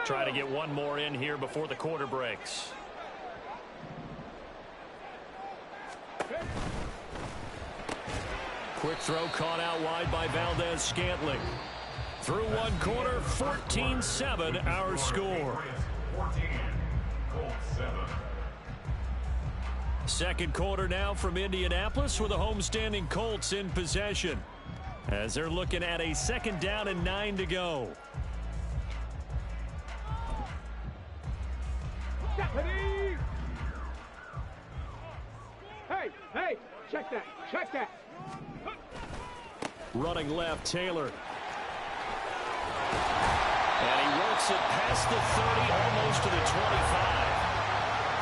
Try to get one more in here before the quarter breaks. Quick throw caught out wide by Valdes-Scantling. Through one quarter, 14-7 our score. 14, Colts 7. Second quarter now from Indianapolis with the homestanding Colts in possession, as they're looking at a second down and 9 to go. Hey, check that. Running left, Taylor. And he works it past the 30, almost to the 25.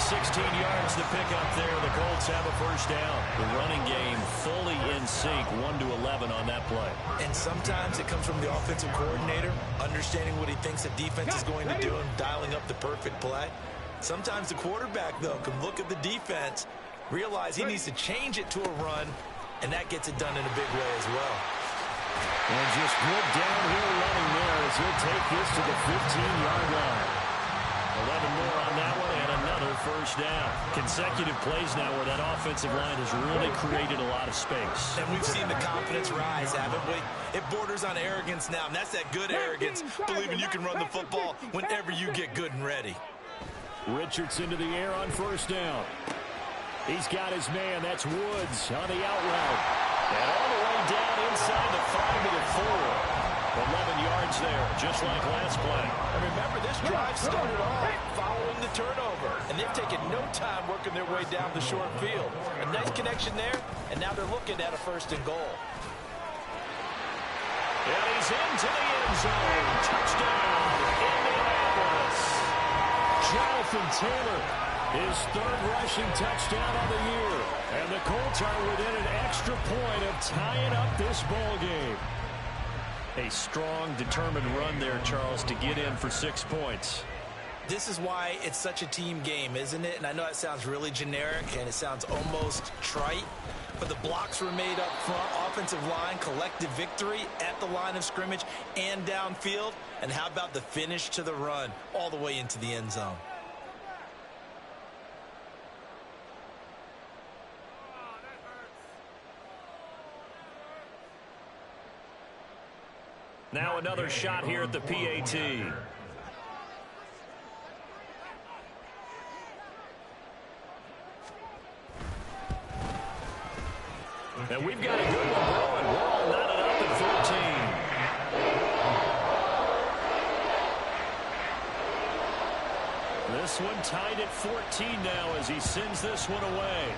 16 yards to pick up there. The Colts have a first down. The running game fully in sync, 1-11 on that play. And sometimes it comes from the offensive coordinator, understanding what he thinks the defense is going to do and dialing up the perfect play. Sometimes the quarterback, though, can look at the defense, realize he needs to change it to a run, and that gets it done in a big way as well. And just good downhill running there as he'll take this to the 15-yard line. 11 more on that one and another first down. Consecutive plays now where that offensive line has really created a lot of space. And we've seen the confidence rise, haven't we? It borders on arrogance now, and that's that good arrogance, believing you can run the football whenever you get good and ready. Richards into the air on first down. He's got his man. That's Woods on the out route. And all the way down inside the 5 to the 4. 11 yards there, just like last play. And remember, this drive started off following the turnover, and they've taken no time working their way down the short field. A nice connection there, and now they're looking at a first and goal. And he's into the end zone. Touchdown, Indianapolis. Jonathan Taylor, his third rushing touchdown of the year. And the Colts are within an extra point of tying up this ball game. A strong, determined run there, Charles, to get in for 6 points. This is why it's such a team game, isn't it? And I know that sounds really generic, and it sounds almost trite, but the blocks were made up front, offensive line, collective victory at the line of scrimmage and downfield. And how about the finish to the run all the way into the end zone? Now another shot here at the PAT. And we've got a good one going. We're all knotted up at 14. This one tied at 14 now as he sends this one away.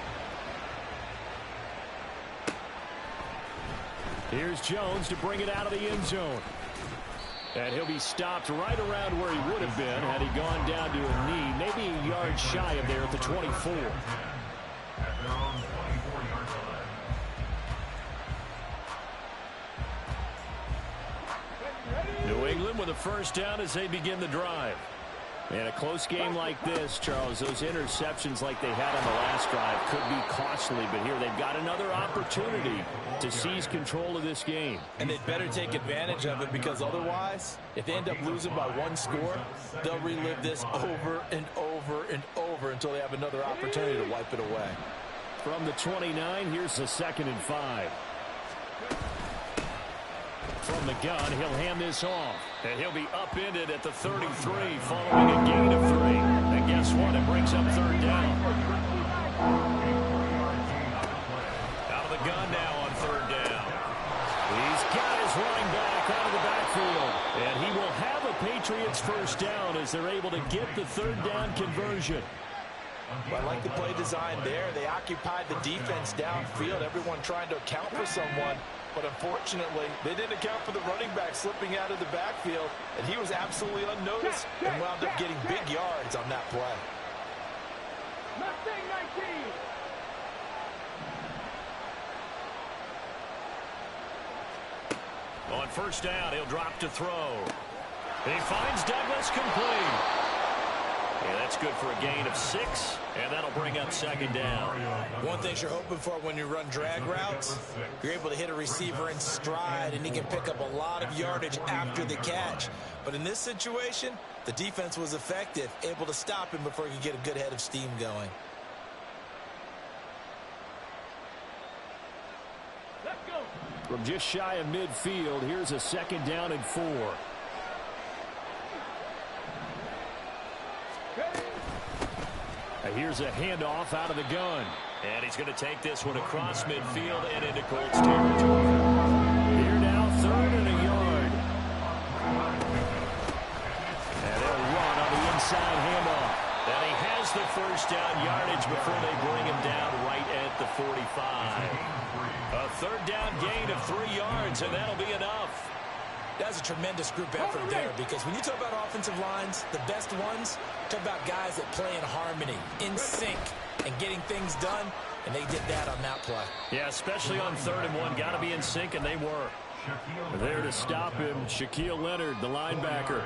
Here's Jones to bring it out of the end zone. And he'll be stopped right around where he would have been had he gone down to a knee, maybe a yard shy of there at the 24. New England with a first down as they begin the drive. In a close game like this, Charles, those interceptions like they had on the last drive could be costly, but here they've got another opportunity to seize control of this game. And they'd better take advantage of it, because otherwise, if they end up losing by one score, they'll relive this over and over and over until they have another opportunity to wipe it away. From the 29, here's the 2nd and 5. From the gun, he'll hand this off. And he'll be upended at the 33 following a gain of 3. And guess what? It brings up 3rd down. Out of the gun now on 3rd down. He's got his running back out of the backfield. And he will have a Patriots first down as they're able to get the 3rd down conversion. Well, I like the play design there. They occupied the defense downfield, everyone trying to account for someone. But unfortunately, they didn't account for the running back slipping out of the backfield, and he was absolutely unnoticed and wound up getting big yards on that play. Mustang 19. On first down, he'll drop to throw. He finds Douglas complete. And that's good for a gain of 6, and that'll bring up second down. One thing you're hoping for when you run drag routes, you're able to hit a receiver in stride, and he can pick up a lot of yardage after the catch. But in this situation, the defense was effective, able to stop him before he could get a good head of steam going. Let's go. From just shy of midfield, here's a second down and 4. Here's a handoff out of the gun. And he's going to take this one across midfield and into Colts territory. Here now, 3rd and a yard. And they'll run on the inside handoff. And he has the first down yardage before they bring him down right at the 45. A 3rd down gain of 3 yards, and that'll be enough. That's a tremendous group effort there, because when you talk about offensive lines, the best ones, talk about guys that play in harmony, in sync, and getting things done, and they did that on that play. Yeah, especially on 3rd and 1. Got to be in sync, and they were. There to stop him, Shaquille Leonard, the linebacker.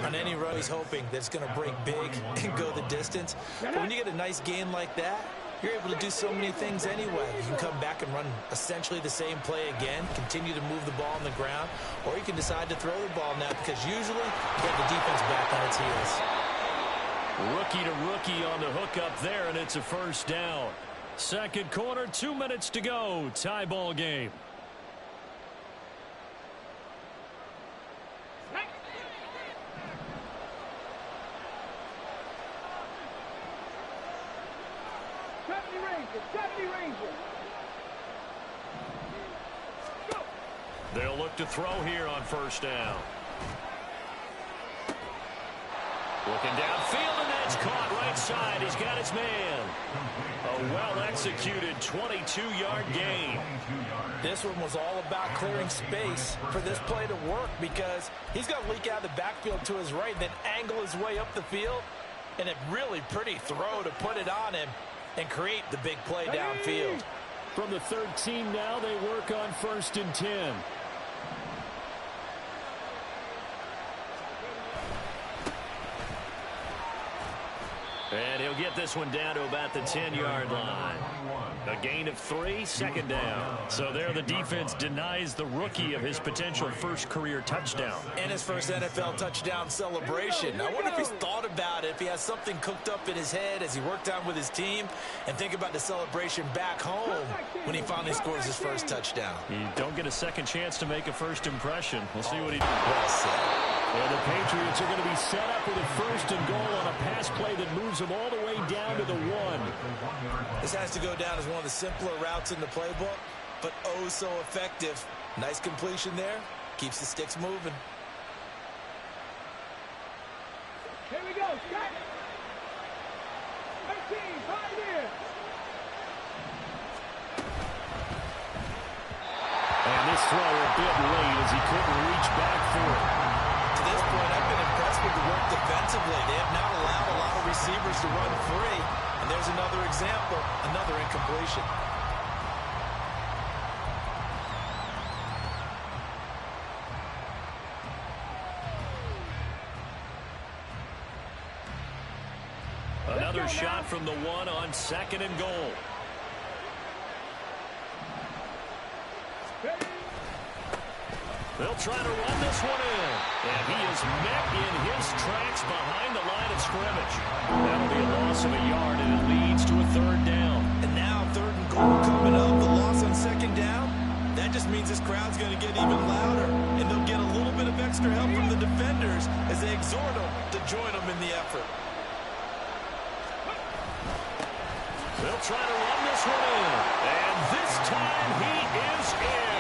On any row, he's hoping that it's going to break big and go the distance. But when you get a nice gain like that, you're able to do so many things anyway. You can come back and run essentially the same play again, continue to move the ball on the ground, or you can decide to throw the ball now, because usually you get the defense back on its heels. Rookie to rookie on the hook up there, and it's a first down. Second quarter, 2 minutes to go. Tie ball game. They'll look to throw here on first down. Looking downfield, and that's caught right side. He's got his man. A well-executed 22-yard gain. This one was all about clearing space for this play to work, because he's going to leak out of the backfield to his right, then angle his way up the field, and a really pretty throw to put it on him and create the big play downfield. From the 13 now, they work on 1st and 10. And he'll get this one down to about the 10-yard line. A gain of 3, second down. So there the defense denies the rookie of his potential first career touchdown. And his first NFL touchdown celebration. I wonder if he's thought about it, if he has something cooked up in his head as he worked out with his team, and think about the celebration back home when he finally scores his first touchdown. You don't get a second chance to make a first impression. We'll see what he does. Well said. And the Patriots are going to be set up with a 1st and goal on a pass play that moves them all the way down to the 1. This has to go down as one of the simpler routes in the playbook, but oh so effective. Nice completion there. Keeps the sticks moving. Here we go, Scott. 13, right here. And this throw a bit late as he couldn't reach back for it. To this point, I've been impressed with the work defensively. They have not allowed a lot of receivers to run free. And there's another example, another incompletion. Another shot from the 1 on 2nd and goal. They'll try to run this one in. And he is met in his tracks behind the line of scrimmage. That'll be a loss of a yard, and it leads to a 3rd down. And now 3rd and goal coming up. The loss on 2nd down. That just means this crowd's going to get even louder. And they'll get a little bit of extra help from the defenders as they exhort them to join them in the effort. They'll try to run this one in. And this time he is in.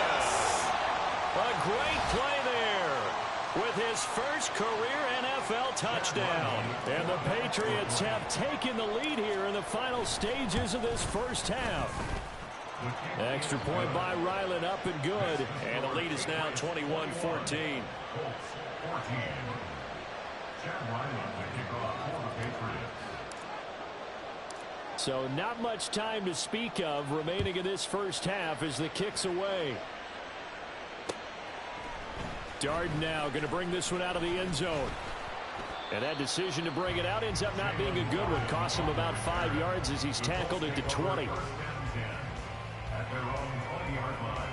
A great play there with his first career NFL touchdown. And the Patriots have taken the lead here in the final stages of this first half. Extra point by Ryland, up and good. And the lead is now 21-14. So not much time to speak of remaining in this first half as the kick's away. Darden now going to bring this one out of the end zone. And that decision to bring it out ends up not being a good one. Costs him about 5 yards as he's tackled at the 20. At their own 20-yard line.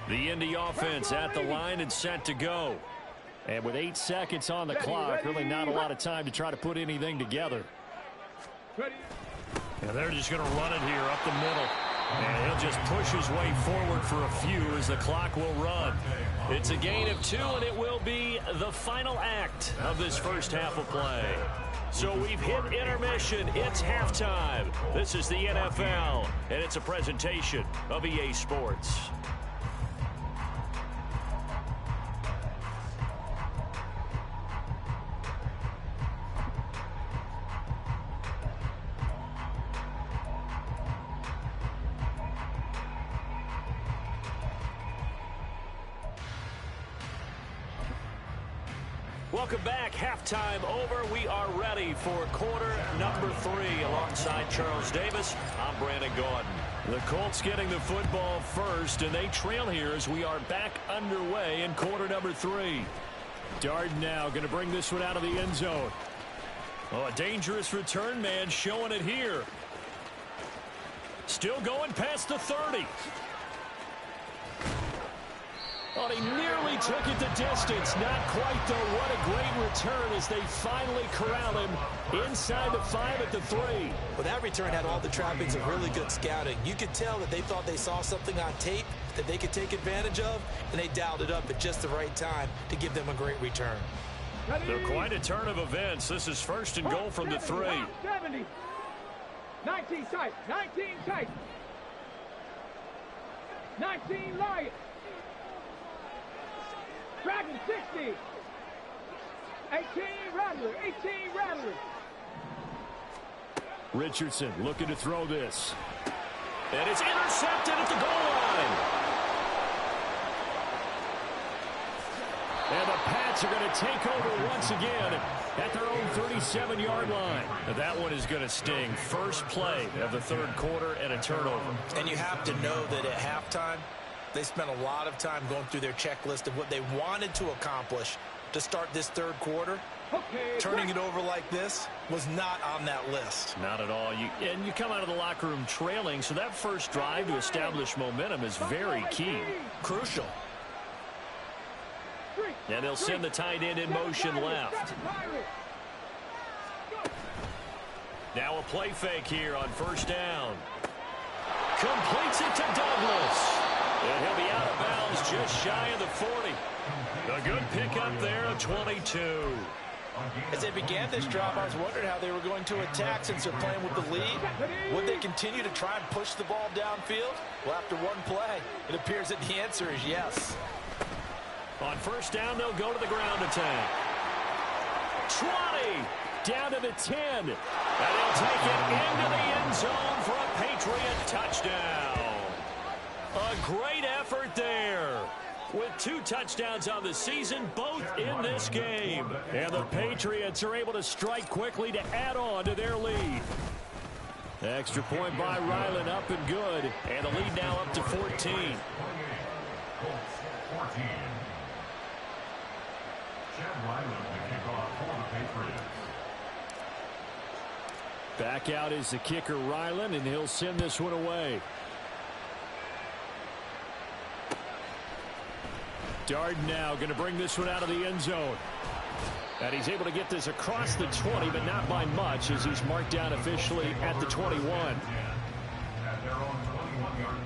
The Indy offense at the line and set to go. And with 8 seconds on the clock, really not a lot of time to try to put anything together. And they're just going to run it here up the middle. And he'll just push his way forward for a few as the clock will run. It's a gain of 2, and it will be the final act of this first half of play. So we've hit intermission. It's halftime. This is the NFL, and it's a presentation of EA Sports. Welcome back. Halftime over. We are ready for quarter number 3 alongside Charles Davis. I'm Brandon Gordon. The Colts getting the football first, and they trail here as we are back underway in quarter number 3. Darden now going to bring this one out of the end zone. Oh, a dangerous return man showing it here. Still going past the 30. Oh, he nearly took it the distance. Not quite, though. What a great return as they finally corral him inside the 5 at the 3. Well, that return had all the trappings of really good scouting. You could tell that they thought they saw something on tape that they could take advantage of, and they dialed it up at just the right time to give them a great return. They're quite a turn of events. This is first and goal from the 3. 70. 19 tight. 19 tight. 19 Lions. Dragon 60. 18 Rattler. 18 Rattler. Richardson looking to throw this. And it's intercepted at the goal line. And the Pats are going to take over once again at their own 37-yard line. That one is going to sting. First play of the third quarter and a turnover. And you have to know that at halftime, they spent a lot of time going through their checklist of what they wanted to accomplish to start this third quarter. Okay, Turning it over like this was not on that list. Not at all. And you come out of the locker room trailing, so that first drive to establish momentum is very key. Crucial. And they'll send the tight end in motion left. Now a play fake here on first down. Completes it to Douglas. And he'll be out of bounds just shy of the 40. A good pickup there of 22. As they began this drive, I was wondering how they were going to attack since they're playing with the lead. Would they continue to try and push the ball downfield? Well, after one play, it appears that the answer is yes. On first down, they'll go to the ground attack. 20, down to the 10. And they'll take it into the end zone for a Patriot touchdown. A great effort there. With 2 touchdowns on the season, both in this game. And the Patriots are able to strike quickly to add on to their lead. Extra point by Ryland, up and good. And the lead now up to 14. Colts 14. Chad Ryland to kick off for the Patriots. Back out is the kicker, Ryland, and he'll send this one away. Darden now going to bring this one out of the end zone. And he's able to get this across the 20, but not by much, as he's marked down officially at the 21. At their own 21-yard line.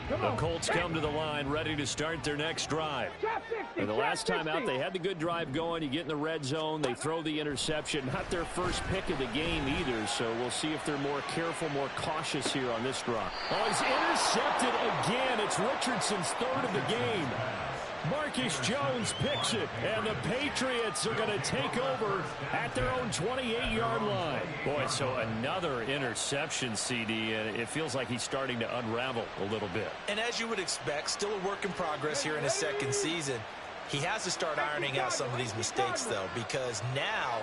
The Colts come to the line ready to start their next drive. And the last time out, they had the good drive going. You get in the red zone, they throw the interception. Not their first pick of the game either, so we'll see if they're more careful, more cautious here on this drive. Oh, he's intercepted again. It's Richardson's third of the game. Marcus Jones picks it, and the Patriots are going to take over at their own 28-yard line. Boy, so another interception, CD, and it feels like he's starting to unravel a little bit. And as you would expect, still a work in progress here in his second season. He has to start ironing out some of these mistakes, though, because now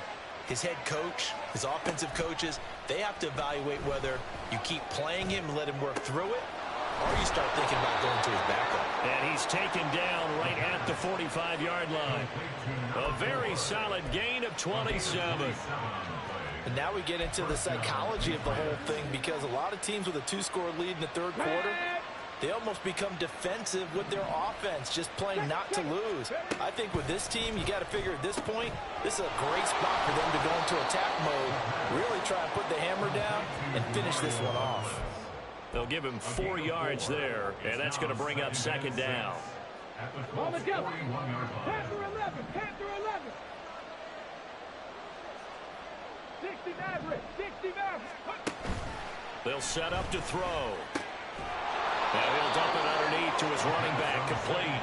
his head coach, his offensive coaches, they have to evaluate whether you keep playing him and let him work through it, or you start thinking about going to his backup. And he's taken down right at the 45-yard line. A very solid gain of 27. And now we get into the psychology of the whole thing, because a lot of teams with a 2-score lead in the third quarter, they almost become defensive with their offense, just playing not to lose. I think with this team, you got to figure at this point, this is a great spot for them to go into attack mode, really try and put the hammer down and finish this one off. They'll give him 4 yards there, and that's going to bring up second down. On the double. Panther 11. Panther 11. 60 Maverick. 60 Maverick. They'll set up to throw. Now he'll dump it underneath to his running back, complete.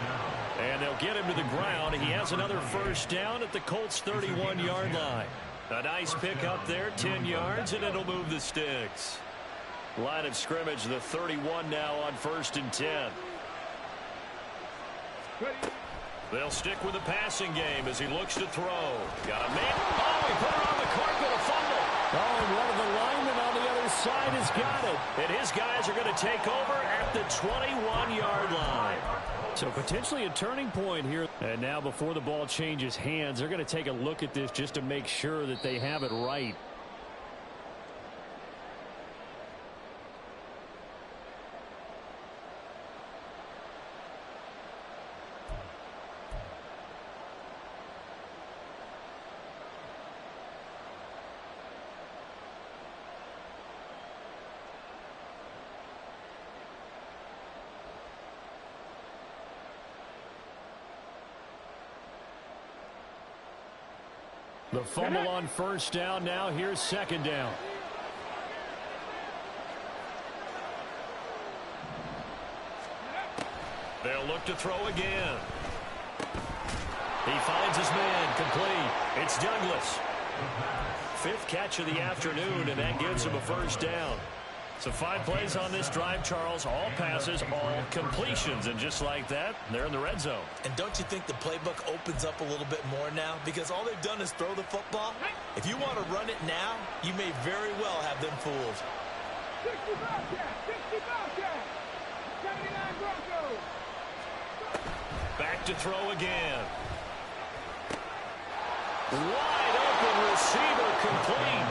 And they'll get him to the ground. He has another first down at the Colts' 31-yard line. A nice pick up there, 10 yards, and it'll move the sticks. Line of scrimmage, the 31 now on 1st and 10. They'll stick with the passing game as he looks to throw. Got a man. Oh, he put it on the carpet, a fumble. Oh, and one of the linemen on the other side has got it. And his guys are going to take over at the 21-yard line. So potentially a turning point here. And now before the ball changes hands, they're going to take a look at this just to make sure that they have it right. The fumble on first down. Now here's second down. They'll look to throw again. He finds his man, complete. It's Douglas. 5th catch of the afternoon, and that gives him a first down. So 5 plays on this drive, Charles. All passes, all completions. And just like that, they're in the red zone. And don't you think the playbook opens up a little bit more now? Because all they've done is throw the football. If you want to run it now, you may very well have them fooled. 60 Bobcat! 60 Bobcat! 79 Broncos! Back to throw again. Wide open receiver, complete.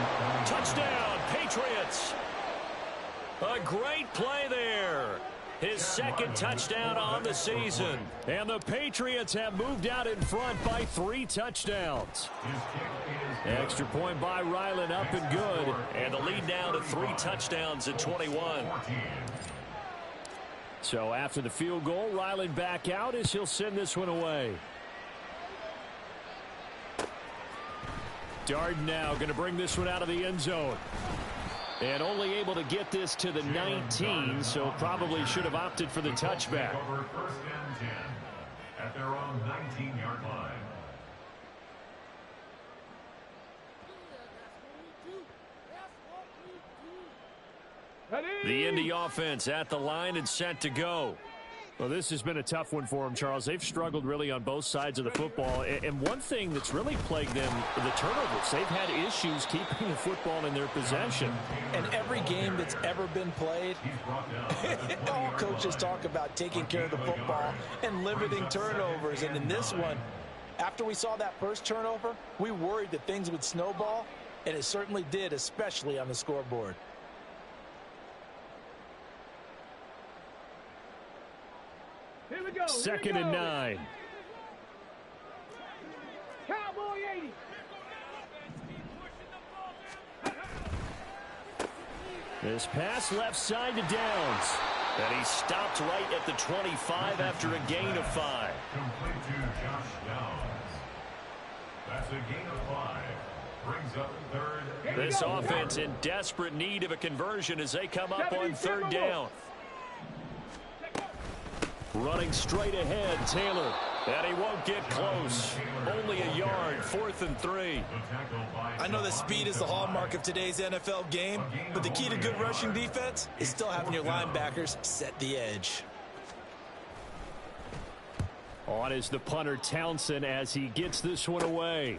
Touchdown, Patriots. A great play there. His 2nd touchdown on the season. And the Patriots have moved out in front by 3 touchdowns. Extra point by Ryland, up and good. And the lead now to 3 touchdowns at 21. So after the field goal, Ryland back out as he'll send this one away. Darden now going to bring this one out of the end zone. And only able to get this to the 19, so probably should have opted for the touchback. 1st and 10 at their own 19-yard line. The Indy offense at the line and set to go. Well, this has been a tough one for them, Charles. They've struggled really on both sides of the football. And one thing that's really plagued them, the turnovers. They've had issues keeping the football in their possession. And every game that's ever been played, all coaches talk about taking care of the football and limiting turnovers. And in this one, after we saw that first turnover, we worried that things would snowball, and it certainly did, especially on the scoreboard. Here we go. 2nd and 9. Cowboy 80. This pass left side to Downs. And he stopped right at the 25 after a gain of 5. Complete to Josh Downs. That's a gain of 5. Brings up 3rd. This offense in desperate need of a conversion as they come up on 3rd down. Running straight ahead, Taylor. And he won't get close. Only a yard, 4th and 3. I know that speed is the hallmark of today's NFL game, but the key to good rushing defense is still having your linebackers set the edge. On is the punter Townsend as he gets this one away.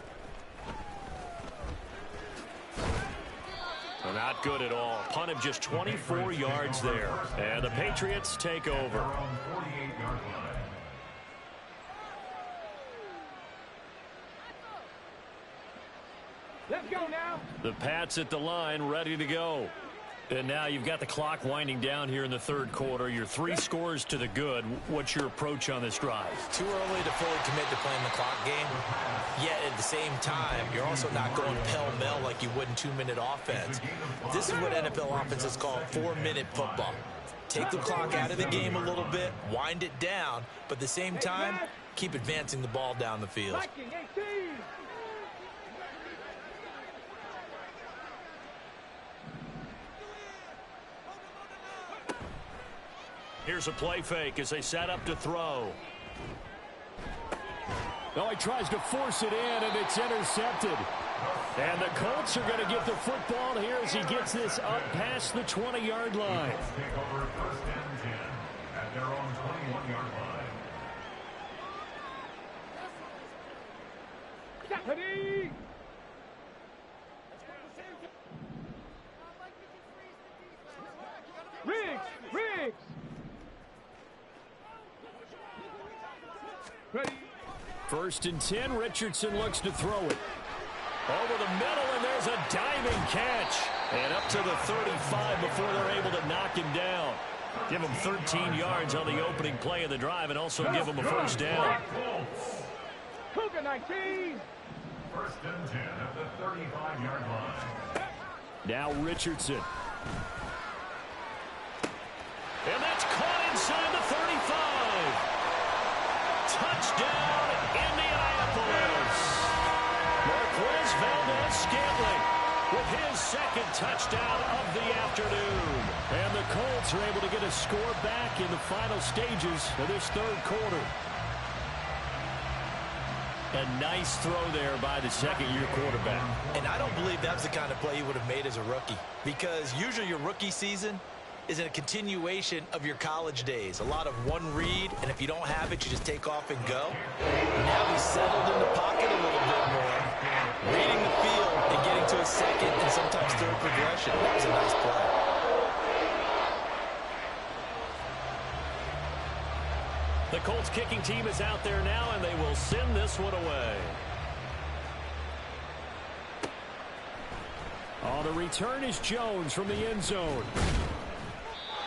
Not good at all. Punt of just 24 yards there. And the Patriots take over. Let's go now. The Pats at the line, ready to go. And now you've got the clock winding down here in the third quarter. You're 3 scores to the good. What's your approach on this drive? Too early to fully commit to playing the clock game. Yet at the same time, you're also not going pell-mell like you would in 2-minute offense. This is what NFL offenses call 4-minute football. Take the clock out of the game a little bit, wind it down, but at the same time, keep advancing the ball down the field. Here's a play fake as they set up to throw. Oh, he tries to force it in, and it's intercepted. And the Colts are going to get the football here as he gets this up past the 20-yard line. Take over first and 10 at their own 21-yard line. Ready? Riggs! Ready? First and 10, Richardson looks to throw it. Over the middle, and there's a diving catch. And up to the 35 before they're able to knock him down. Give him 13 yards on the opening play of the drive and also give him a first down. Cougar 19. First and 10 at the 35-yard line. Now Richardson. And that's caught inside the 35. Touchdown, Indianapolis. Marquez Valdez-Scantling with his second touchdown of the afternoon. And the Colts are able to get a score back in the final stages of this third quarter. A nice throw there by the second-year quarterback. And I don't believe that's the kind of play he would have made as a rookie, because usually your rookie season is a continuation of your college days. A lot of one read, and if you don't have it, you just take off and go. Now he's settled in the pocket a little bit more, reading the field and getting to a second and sometimes third progression. That was a nice play. The Colts kicking team is out there now, and they will send this one away. On the return is Jones from the end zone.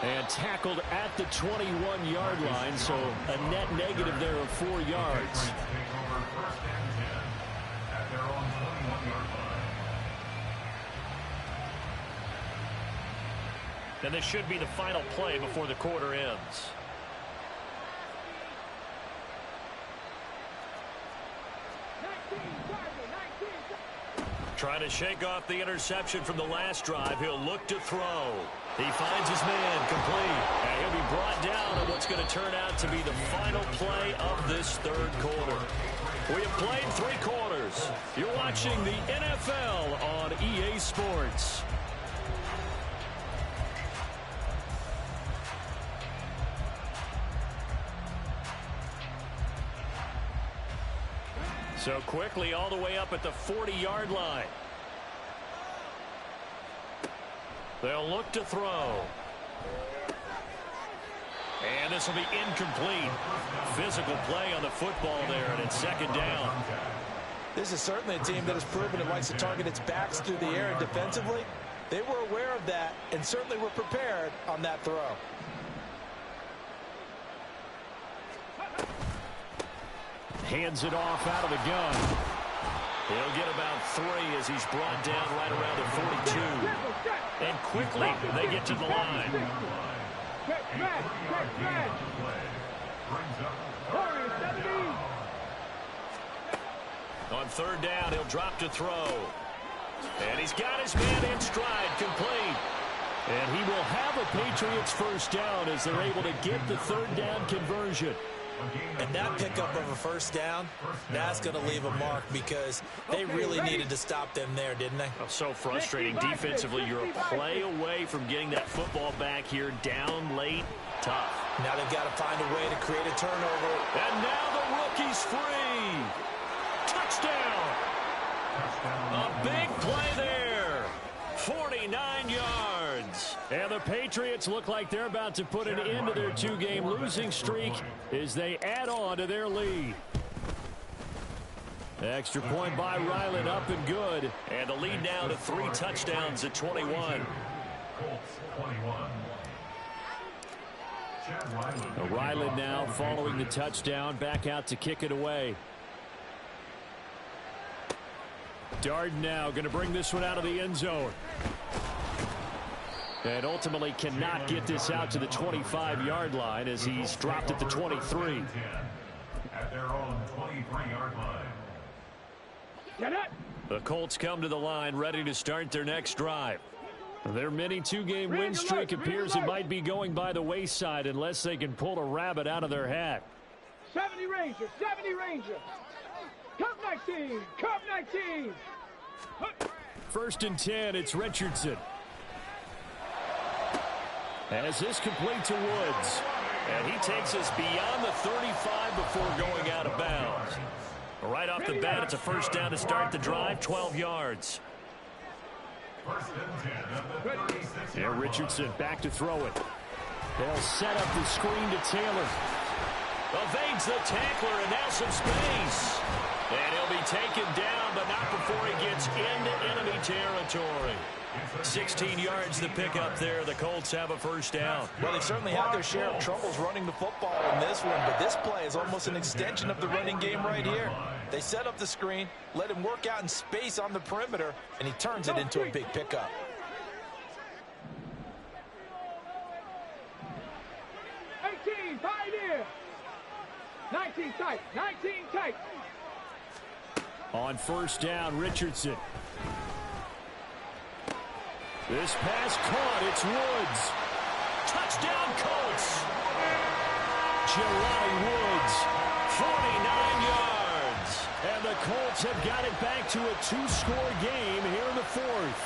And tackled at the 21-yard line, so a net negative there of 4 yards. And this should be the final play before the quarter ends. Trying to shake off the interception from the last drive. He'll look to throw. He finds his man complete. And he'll be brought down on what's going to turn out to be the final play of this third quarter. We have played 3 quarters. You're watching the NFL on EA Sports. So quickly all the way up at the 40-yard line. They'll look to throw. And this will be incomplete. Physical play on the football there, and it's second down. This is certainly a team that has proven it likes to target its backs through the air, and defensively, they were aware of that and certainly were prepared on that throw. Hands it off out of the gun. He'll get about 3 as he's brought down right around the 42. And quickly, they get to the line. On third down, he'll drop to throw. And he's got his man in stride, complete. And he will have a Patriots first down as they're able to get the third down conversion. And that pickup of a first down, that's going to leave a mark because they really needed to stop them there, didn't they? So frustrating defensively. You're a play away from getting that football back here, down late, tough. Now they've got to find a way to create a turnover. And now the He's free. Touchdown. A big play there. 49 yards. And the Patriots look like they're about to put an end to their two-game losing streak as they add on to their lead. Extra point by Ryland, up and good. And the lead now to 3 touchdowns at 21. Ryland now following the touchdown, back out to kick it away. Darden now going to bring this one out of the end zone. And ultimately cannot get this out to the 25-yard line as he's dropped at the 23. At their own 23-yard line. The Colts come to the line ready to start their next drive. Their mini two-game win streak appears it might be going by the wayside unless they can pull a rabbit out of their hat. 70 Ranger, 70 Ranger. Cup 19, Cup 19. First and 10, it's Richardson. As this complete to Woods. And he takes us beyond the 35 before going out of bounds. Right off the bat, it's a first down to start the drive, 12 yards. Yeah, Richardson back to throw it. They'll set up the screen to Taylor. Evades the tackler, and now some space. And he'll be taken down, but not before he gets into enemy territory. 16 yards to pick up there. The Colts have a first down. Well, they've certainly had their share of troubles running the football in this one, but this play is almost an extension of the running game right here. They set up the screen, let him work out in space on the perimeter, and he turns it into a big pickup. Pioneer. 19 tight, 19 tight. On first down, Richardson. This pass caught. It's Woods. Touchdown, Colts. Jelani Woods, 49 yards. And the Colts have got it back to a 2-score game here in the fourth.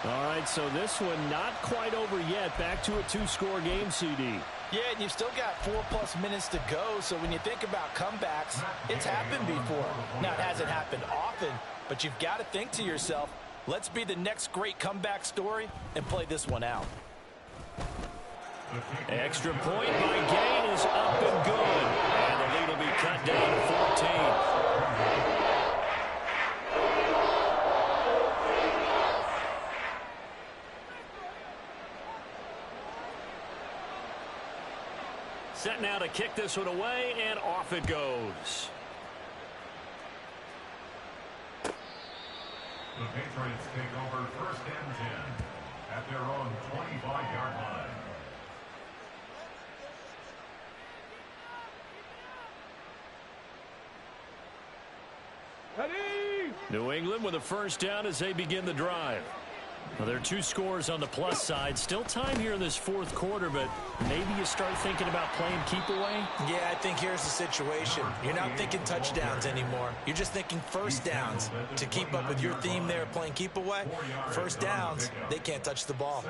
All right, so this one not quite over yet. Back to a 2-score game, CD. Yeah, and you've still got 4+ minutes to go, so when you think about comebacks, it's happened before. Now, it hasn't happened often, but you've got to think to yourself, let's be the next great comeback story and play this one out. Extra point by Gain is up and good. And the lead will be cut down to 14. Set now to kick this one away, and off it goes. The Patriots take over first and 10 at their own 25-yard line. Ready? New England with a first down as they begin the drive. Well, there are 2 scores on the plus side. Still time here in this fourth quarter, but maybe you start thinking about playing keep away? Yeah, I think here's the situation. You're not thinking touchdowns anymore. You're just thinking first downs. To keep up with your theme there, playing keep away, first downs, they can't touch the ball.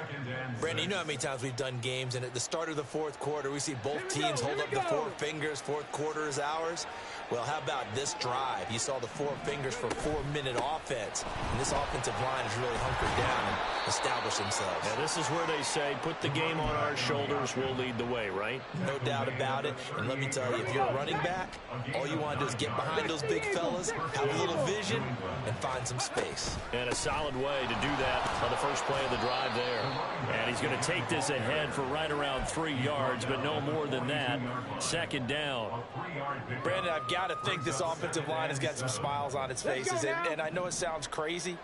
Brandon, you know how many times we've done games, and at the start of the fourth quarter, we see both teams hold up the 4 fingers, fourth quarter is ours. Well, how about this drive? You saw the 4 fingers for 4-minute offense, and this offensive line has really hunkered down and established themselves. Now, this is where they say, put the game on our shoulders, we'll lead the way, right? No doubt about it. And let me tell you, if you're a running back, all you want to do is get behind those big fellas, have a little vision, and find some space. And a solid way to do that on the first play of the drive there. And he's going to take this ahead for right around 3 yards, but no more than that. Second down. Brandon, I've got to think this offensive line has got some smiles on its faces. And I know it sounds crazy,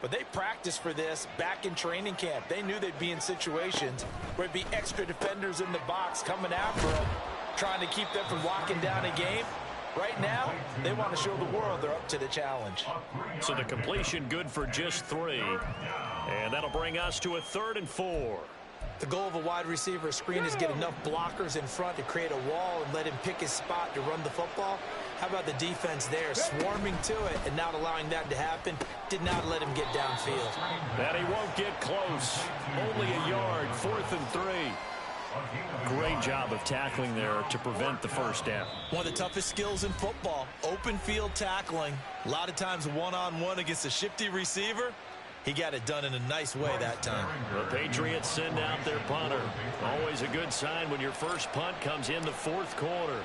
but they practiced for this back in training camp. They knew they'd be in situations where it'd be extra defenders in the box coming after them, trying to keep them from locking down a game. Right now, they want to show the world they're up to the challenge. So the completion good for just 3. And that'll bring us to a 3rd and 4. The goal of a wide receiver screen is get enough blockers in front to create a wall and let him pick his spot to run the football. How about the defense there, swarming to it and not allowing that to happen? Did not let him get downfield. And he won't get close. Only a yard, 4th and 3. Great job of tackling there to prevent the first down. One of the toughest skills in football, open field tackling. A lot of times one-on-one against a shifty receiver. He got it done in a nice way that time. The Patriots send out their punter. Always a good sign when your first punt comes in the fourth quarter.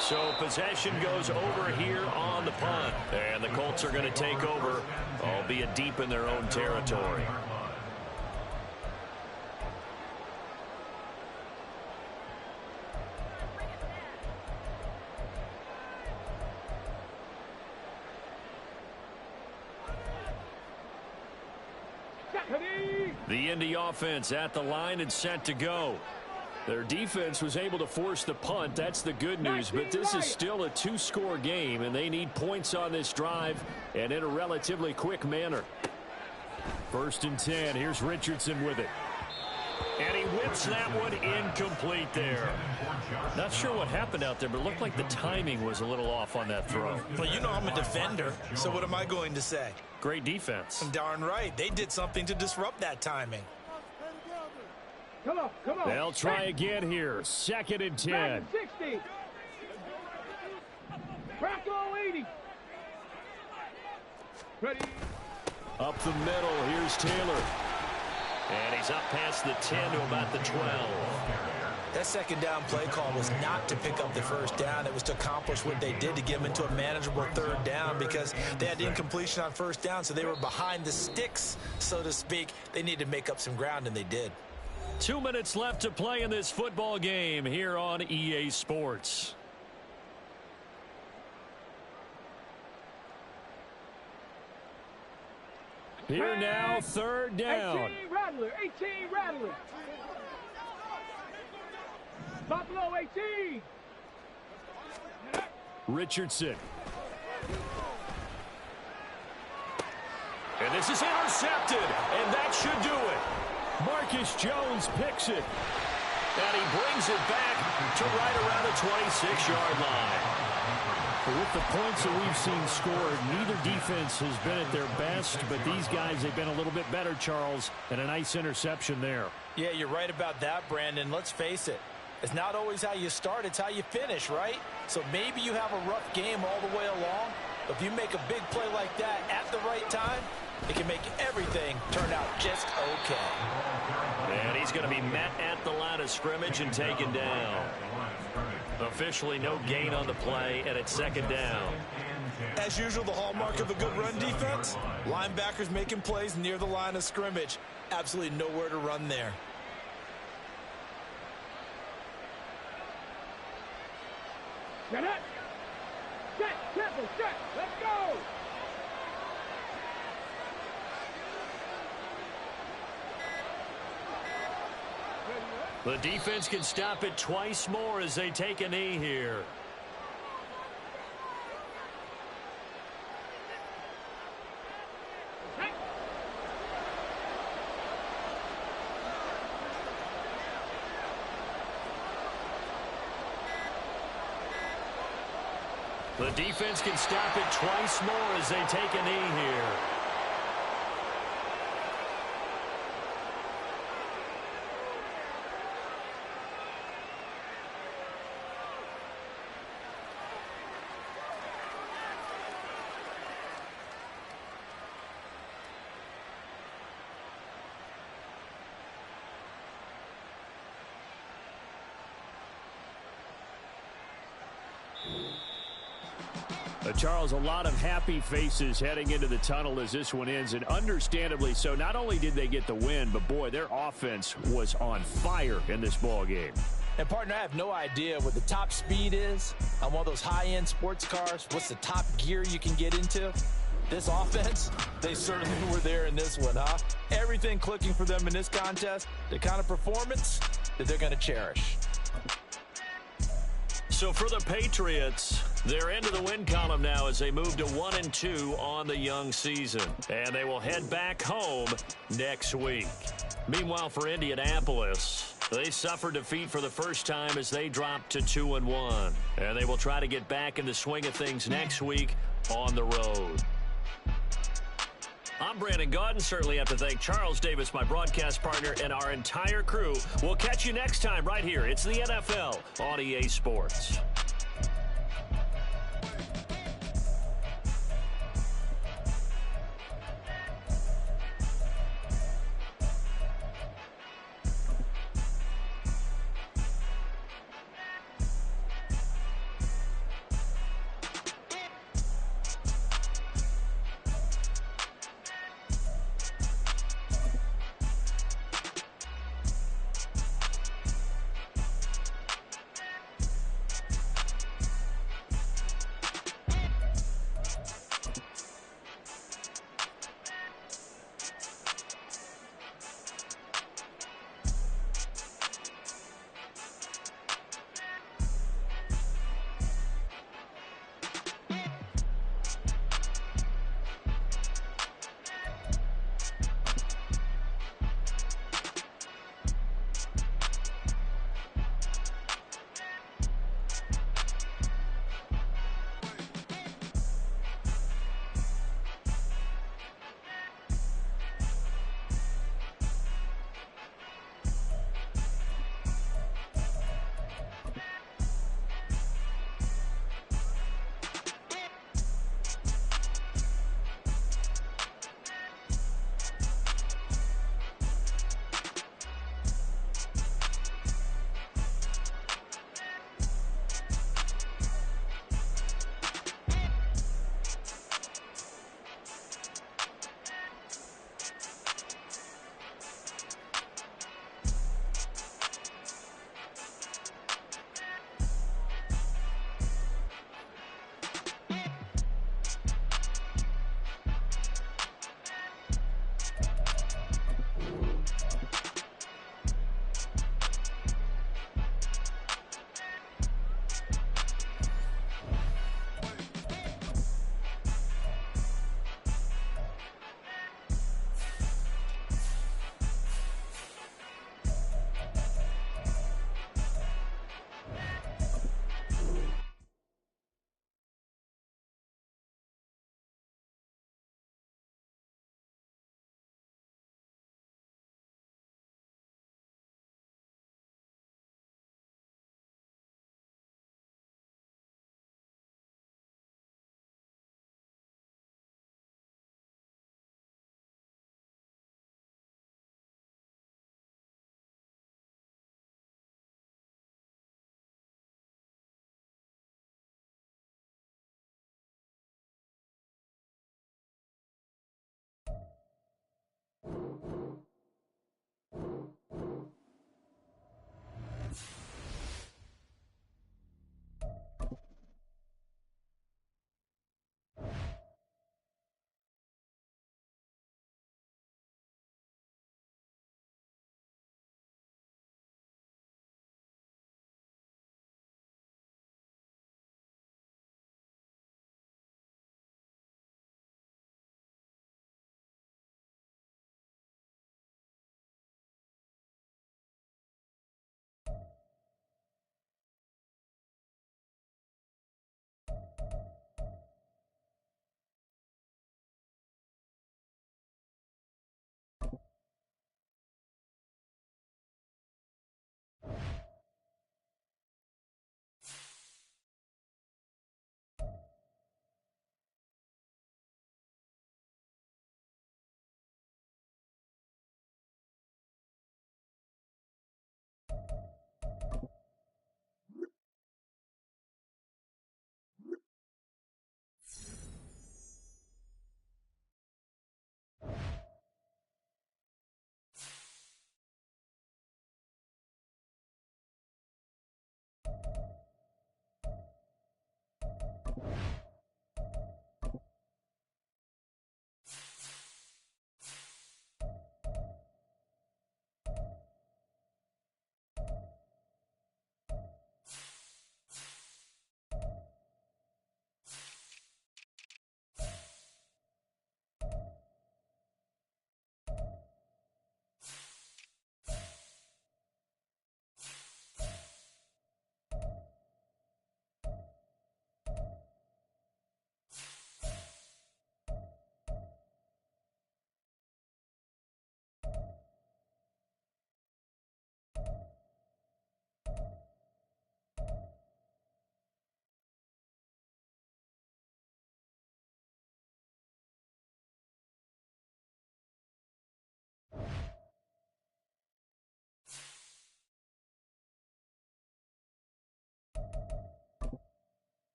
So possession goes over here on the punt. And the Colts are going to take over, albeit deep in their own territory. The Indy offense at the line and set to go. Their defense was able to force the punt. That's the good news, but this is still a two-score game, and they need points on this drive and in a relatively quick manner. 1st and 10. Here's Richardson with it. And he whips that one incomplete there. Not sure what happened out there, but it looked like the timing was a little off on that throw. Well, you know I'm a defender, so what am I going to say? Great defense. Darn right. They did something to disrupt that timing. Come on. They'll try again here. 2nd and 10. 60. Bracco 80. Ready. Up the middle. Here's Taylor. And he's up past the 10 to about the 12. That second down play call was not to pick up the first down. It was to accomplish what they did to get them into a manageable 3rd down because they had incompletion on 1st down, so they were behind the sticks, so to speak. They needed to make up some ground, and they did. 2 minutes left to play in this football game here on EA Sports. Here now, 3rd down. 18 Rattler. Buffalo 18. Richardson. And this is intercepted, and that should do it. Marcus Jones picks it. And he brings it back to right around the 26-yard line. But with the points that we've seen scored, neither defense has been at their best, but these guys have been a little bit better, Charles, and a nice interception there. Yeah, you're right about that, Brandon. Let's face it. It's not always how you start, it's how you finish, right? So maybe you have a rough game all the way along, but if you make a big play like that at the right time, it can make everything turn out just okay. And he's going to be met at the line of scrimmage and taken down. Officially no gain on the play, and it's 2nd down. As usual, the hallmark of a good run defense, linebackers making plays near the line of scrimmage. Absolutely nowhere to run there. Set it. Set. Let's go. The defense can stop it twice more as they take a knee here. The defense can stop it twice more as they take a knee here. Charles, a lot of happy faces heading into the tunnel as this one ends, and understandably so. Not only did they get the win, but boy, their offense was on fire in this ball game. And partner, I have no idea what the top speed is on one of those high-end sports cars. What's the top gear you can get into? This offense, they certainly were there in this one, huh? Everything clicking for them in this contest, the kind of performance that they're going to cherish. So for the Patriots, they're into the win column now as they move to 1-2 on the young season. And they will head back home next week. Meanwhile, for Indianapolis, they suffered defeat for the first time as they dropped to 2-1. And they will try to get back in the swing of things next week on the road. I'm Brandon Gaudin. Certainly have to thank Charles Davis, my broadcast partner, and our entire crew. We'll catch you next time right here. It's the NFL on EA Sports.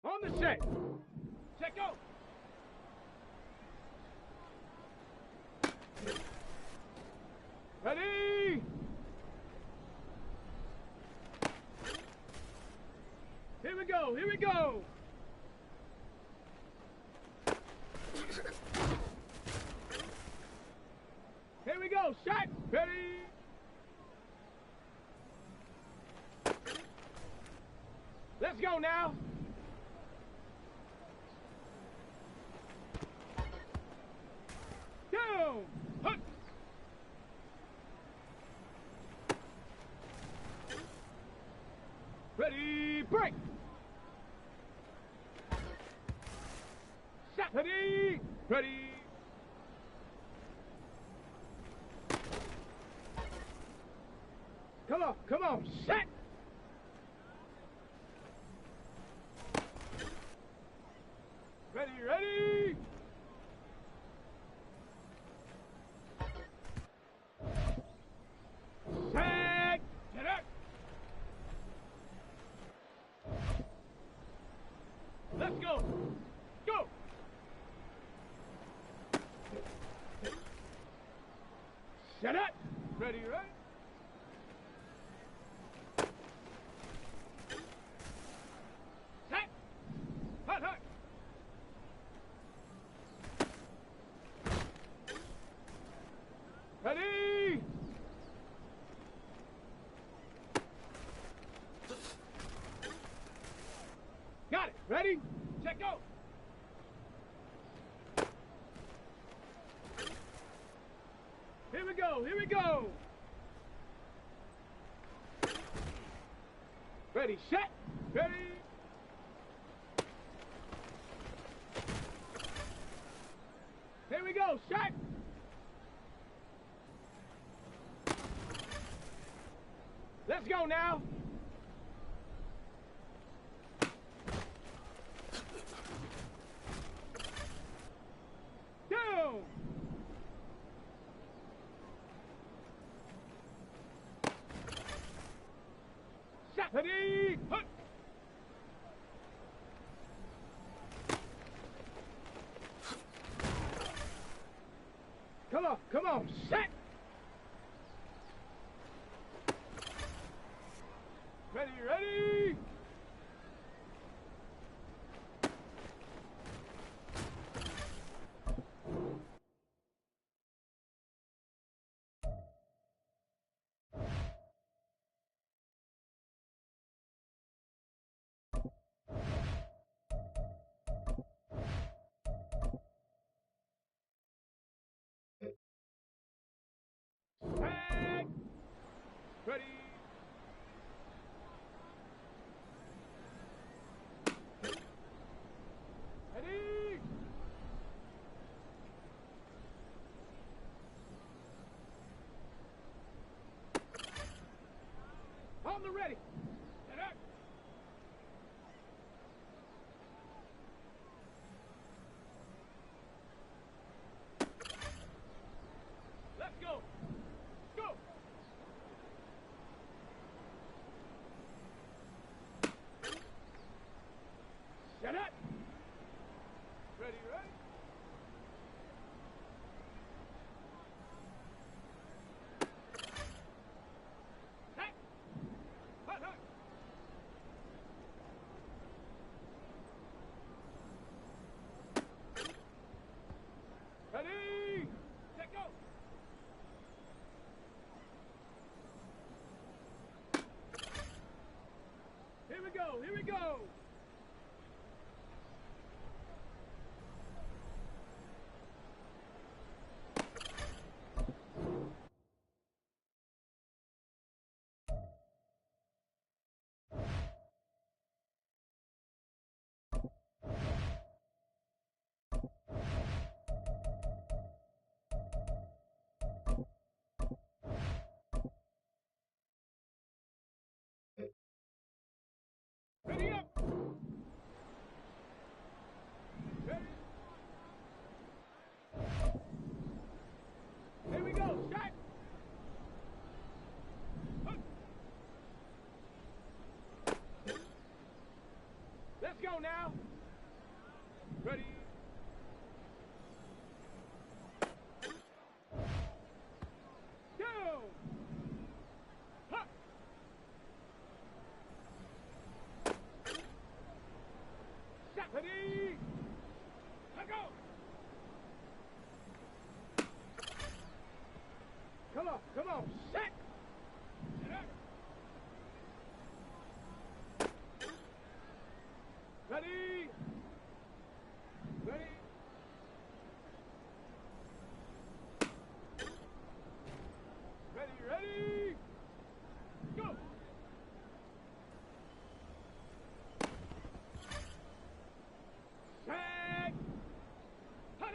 On the set. Set go. Ready. Here we go. Here we go. Here we go. Shot. Ready. Let's go now. Down. Hunt. Ready. Break. Shot. Ready. Ready. come on, set. Ready. Set, get up. Let's go. Go. Set up. Ready. Set. Hut. Ready. Got it. Ready? Set, go. Here we go. Ready, set, ready. Here we go, set. Let's go now. Down. Set. Ready. Hut. Come on, set. Ready. Set. Ready. Ready. On the ready. Set up. Let's go. Go. Set up. Ready. Set. Hut. Ready. Set, go. Here we go. Ready up. Ready. Here we go. Set. Hut. Let's go now. Ready. Down. Hut. Set. Ready. Let go. Come on. Set. Set up. Ready. Ready. Go. Set. Hut.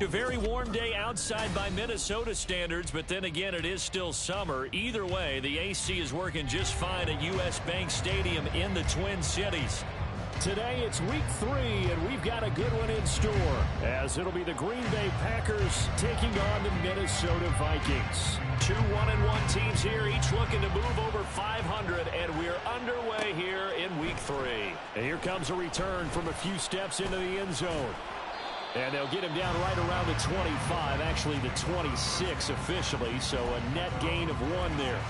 A very warm day outside by Minnesota standards, but then again, it is still summer. Either way, the AC is working just fine at U.S. Bank Stadium in the Twin Cities. Today, it's week 3, and we've got a good one in store, as it'll be the Green Bay Packers taking on the Minnesota Vikings. 2 1-1 teams here, each looking to move over 500, and we're underway here in week 3. And here comes a return from a few steps into the end zone. And they'll get him down right around the 25, actually the 26 officially, so a net gain of 1 there.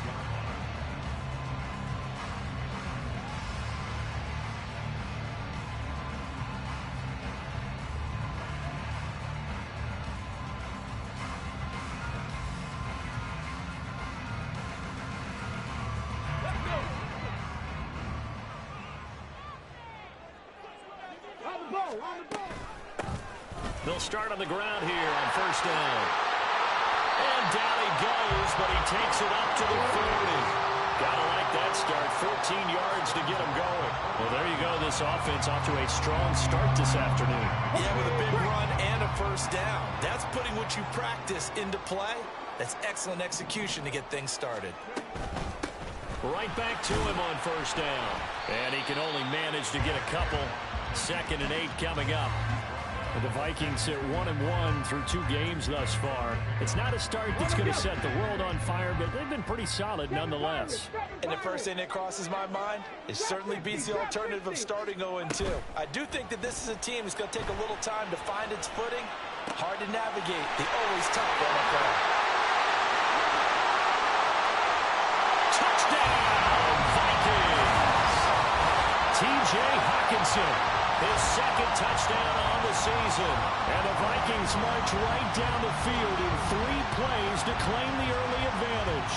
They'll start on the ground here on first down. And down he goes, but he takes it up to the 40. Gotta like that start. 14 yards to get him going. Well, there you go. This offense off to a strong start this afternoon. Yeah, with a big run and a first down. That's putting what you practice into play. That's excellent execution to get things started. Right back to him on first down. And he can only manage to get a couple. 2nd and 8 coming up. The Vikings sit 1-1 through 2 games thus far. It's not a start that's going to set the world on fire, but they've been pretty solid nonetheless. And the first thing that crosses my mind, it certainly beats the alternative of starting 0-2. I do think that this is a team that's going to take a little time to find its footing. Hard to navigate the always tough NFL. Touchdown, Vikings! T.J. Hockenson. His 2nd touchdown on the season. And the Vikings march right down the field in 3 plays to claim the early advantage.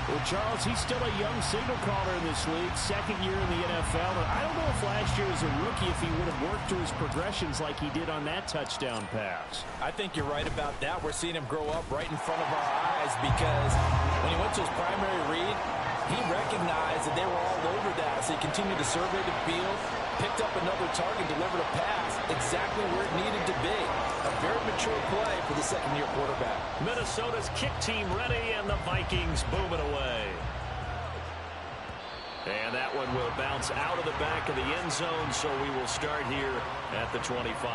Well, Charles, he's still a young signal caller in this league, 2nd year in the NFL. And I don't know if last year as a rookie if he would have worked through his progressions like he did on that touchdown pass. I think you're right about that. We're seeing him grow up right in front of our eyes because when he went to his primary read, he recognized that they were all over that, so he continued to survey the field, picked up another target, delivered a pass exactly where it needed to be. A very mature play for the 2nd-year quarterback. Minnesota's kick team ready, and the Vikings boom it away. And that one will bounce out of the back of the end zone, so we will start here at the 25.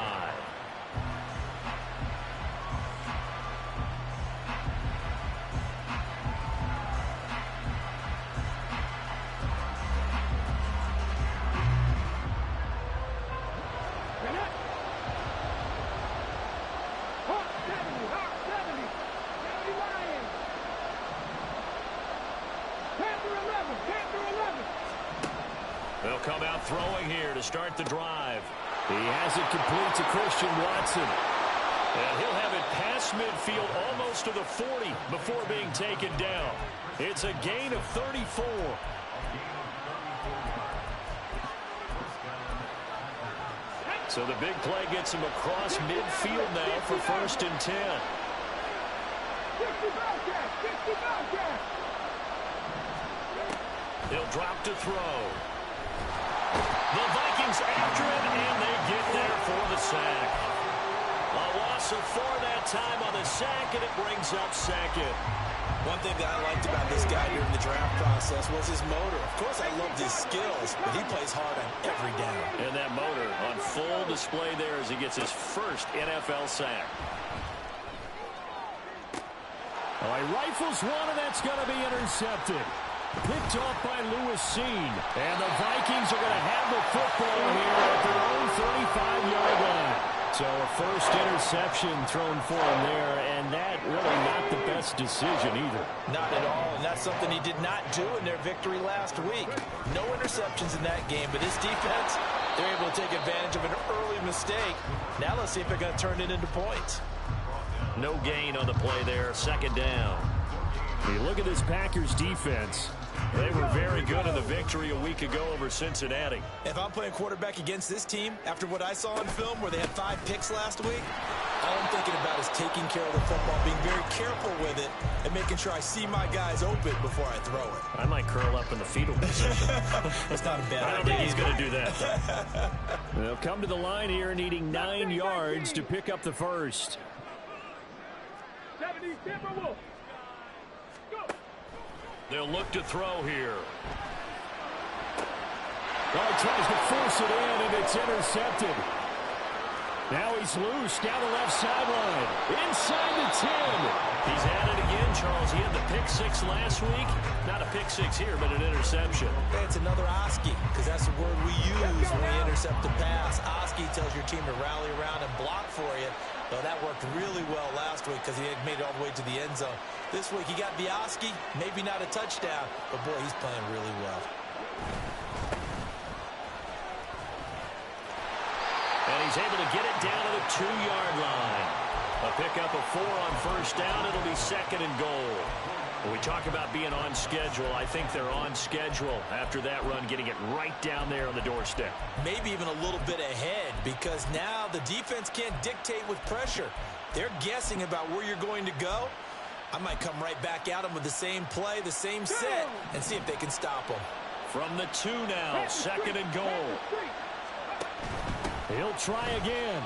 They'll come out throwing here to start the drive. He has it complete to Christian Watson. And he'll have it past midfield almost to the 40 before being taken down. It's a gain of 34. So the big play gets him across midfield now for 1st and 10. He'll drop to throw. The Vikings after it, and they get there for the sack. A loss of 4 that time on the sack, and it brings up 2nd. One thing that I liked about this guy during the draft process was his motor. Of course, I loved his skills, but he plays hard on every down. And that motor on full display there as he gets his first NFL sack. Oh, he rifles one, and that's going to be intercepted. Picked off by Lewis Cine. And the Vikings are going to have the football here at their own 35-yard line. So a first interception thrown for him there, and that really not the best decision either. Not at all, and that's something he did not do in their victory last week. No interceptions in that game, but his defense They're able to take advantage of an early mistake. Now let's see if they're going to turn it into points. No gain on the play there. Second down. You look at this Packers defense. They were very good in the victory a week ago over Cincinnati. If I'm playing quarterback against this team, after what I saw on film where they had 5 picks last week, all I'm thinking about is taking care of the football, being very careful with it, and making sure I see my guys open before I throw it. I might curl up in the fetal position. That's not a bad idea. I don't think he's going to do that. They'll come to the line here needing 9 yards to pick up the first. 70 Timberwolves. They'll look to throw here. Oh, he tries to force it in, and it's intercepted. Now he's loose down the left sideline. Inside the 10. He's at it again, Charles. He had the pick 6 last week. Not a pick 6 here, but an interception. It's another Oski, because that's the word we use when we intercept a pass. Oski tells your team to rally around and block for you. Well, that worked really well last week because he had made it all the way to the end zone. This week he got the Oski, maybe not a touchdown, but boy, he's playing really well. And he's able to get it down to the 2-yard line. A pickup of 4 on first down. It'll be second and goal. When we talk about being on schedule, I think they're on schedule after that run, getting it right down there on the doorstep. Maybe even a little bit ahead, because now the defense can't dictate with pressure. They're guessing about where you're going to go. I might come right back at them with the same play, the same set, and see if they can stop them. From the 2 now, second and goal. He'll try again.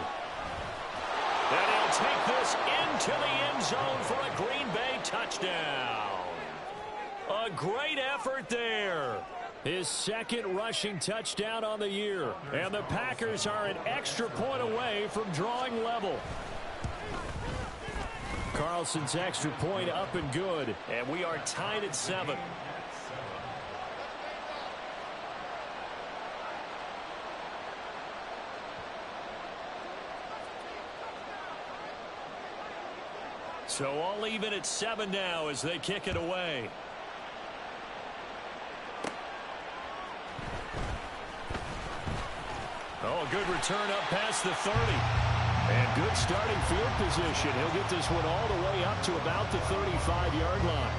And he'll take this into the end zone for a Green Bay touchdown. A great effort there. His second rushing touchdown on the year. And the Packers are an extra point away from drawing level. Carlson's extra point up and good. And we are tied at 7. So all even at 7 now as they kick it away. Oh, a good return up past the 30. And good starting field position. He'll get this one all the way up to about the 35-yard line.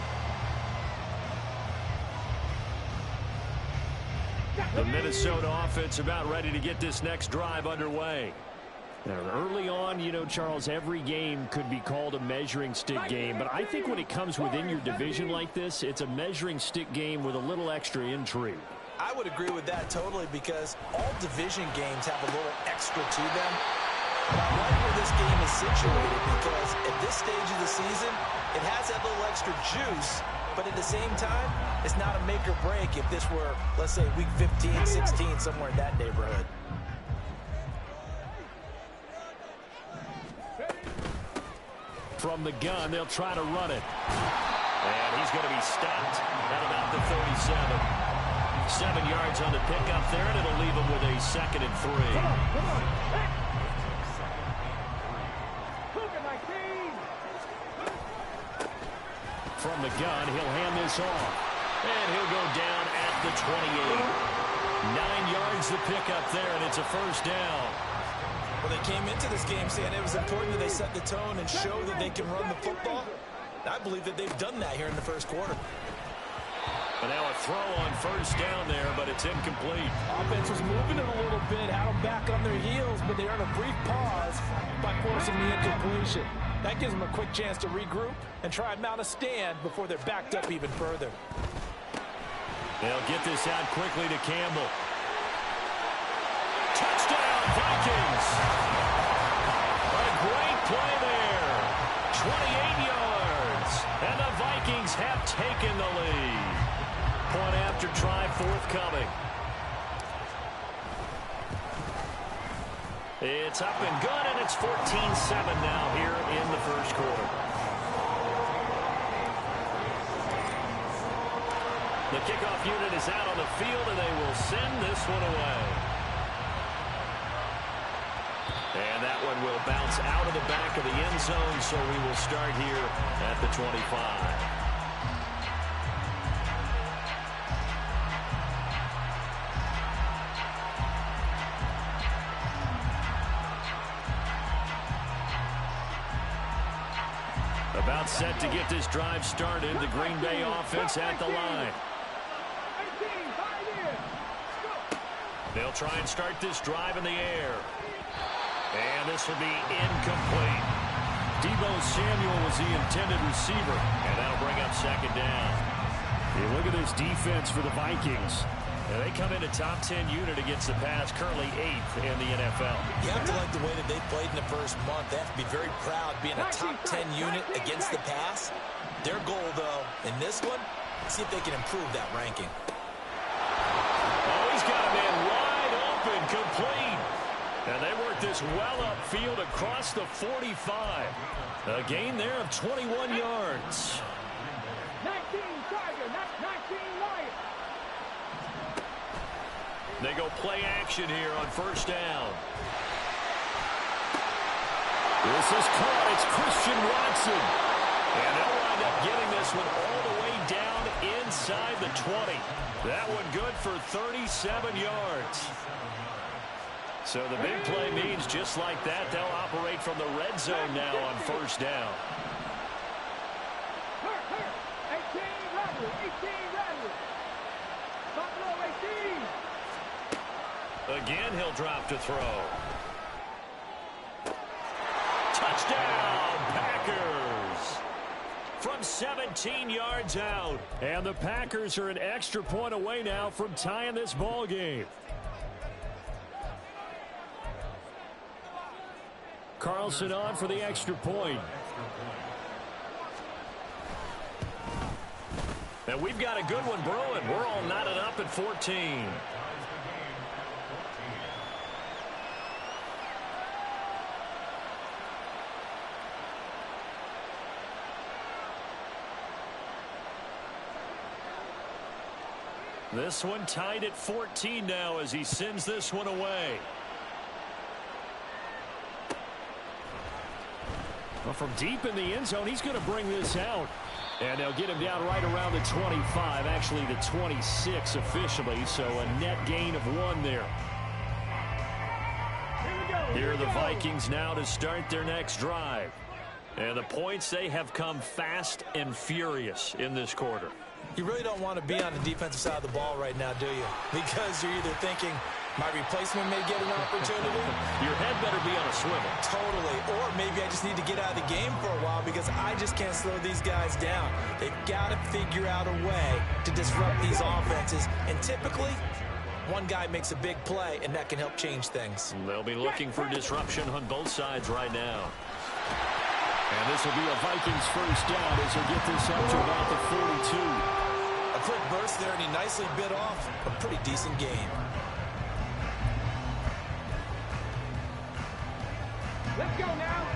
The Minnesota offense about ready to get this next drive underway. Now, early on, you know, Charles, every game could be called a measuring stick game. But I think when it comes within your division like this, it's a measuring stick game with a little extra intrigue. I would agree with that totally, because all division games have a little extra to them. But I like where this game is situated, because at this stage of the season, it has that little extra juice. But at the same time, it's not a make or break if this were, let's say, week 15, 16, somewhere in that neighborhood. From the gun, they'll try to run it. And he's going to be stopped at about the 37. 7 yards on the pickup there, and it'll leave him with a 2nd and 3. Come on. From the gun, he'll hand this off. And he'll go down at the 28. 9 yards the pickup there, and it's a first down. Well, they came into this game saying it was important that they set the tone and show that they can run the football. I believe that they've done that here in the first quarter. And now a throw on first down there, but it's incomplete. Offense was moving it a little bit, had them back on their heels, but they earned a brief pause by forcing the incompletion. That gives them a quick chance to regroup and try and mount a stand before they're backed up even further. They'll get this out quickly to Campbell. Touchdown, Vikings! A great play there. 28 yards. And the Vikings have taken the lead. Point after try forthcoming. It's up and good, and it's 14-7 now here in the first quarter. The kickoff unit is out on the field, and they will send this one away. And that one will bounce out of the back of the end zone, so we will start here at the 25. About set to get this drive started. The Green Bay offense at the line. They'll try and start this drive in the air. And this will be incomplete. Deebo Samuel was the intended receiver, and that'll bring up second down. You look at this defense for the Vikings. And they come in a top 10 unit against the pass, currently 8th in the NFL. You have to like the way that they played in the first month. They have to be very proud being a top 10 unit against the pass. Their goal, though, in this one, see if they can improve that ranking. Oh, he's got a man wide open, complete. And they work this well upfield across the 45. A gain there of 21 yards. 19 Tiger, 19 Lions. They go play action here on first down. This is caught. It's Christian Watson. And they'll wind up getting this one all the way down inside the 20. That one good for 37 yards. So the big play means just like that, they'll operate from the red zone now on first down. 18 Radley, 18 Radley. Buffalo 18. Again, he'll drop to throw. Touchdown, Packers! From 17 yards out. And the Packers are an extra point away now from tying this ball game. Carlson on for the extra point. And we've got a good one brewing. We're all knotted up at 14. This one tied at 14 now as he sends this one away. Well, from deep in the end zone, he's going to bring this out. And they'll get him down right around the 25, actually the 26 officially, so a net gain of 1 there. Here are the Vikings now to start their next drive. And the points, they have come fast and furious in this quarter. You really don't want to be on the defensive side of the ball right now, do you? Because you're either thinking, my replacement may get an opportunity. Your head better be on a swivel. Totally. Or maybe I just need to get out of the game for a while because I just can't slow these guys down. They've got to figure out a way to disrupt these offenses. And typically, one guy makes a big play, and that can help change things. They'll be looking for disruption on both sides right now. And this will be a Vikings first down as they get this up to about the 42. A quick burst there, and he nicely bit off a pretty decent gain. Let's go now.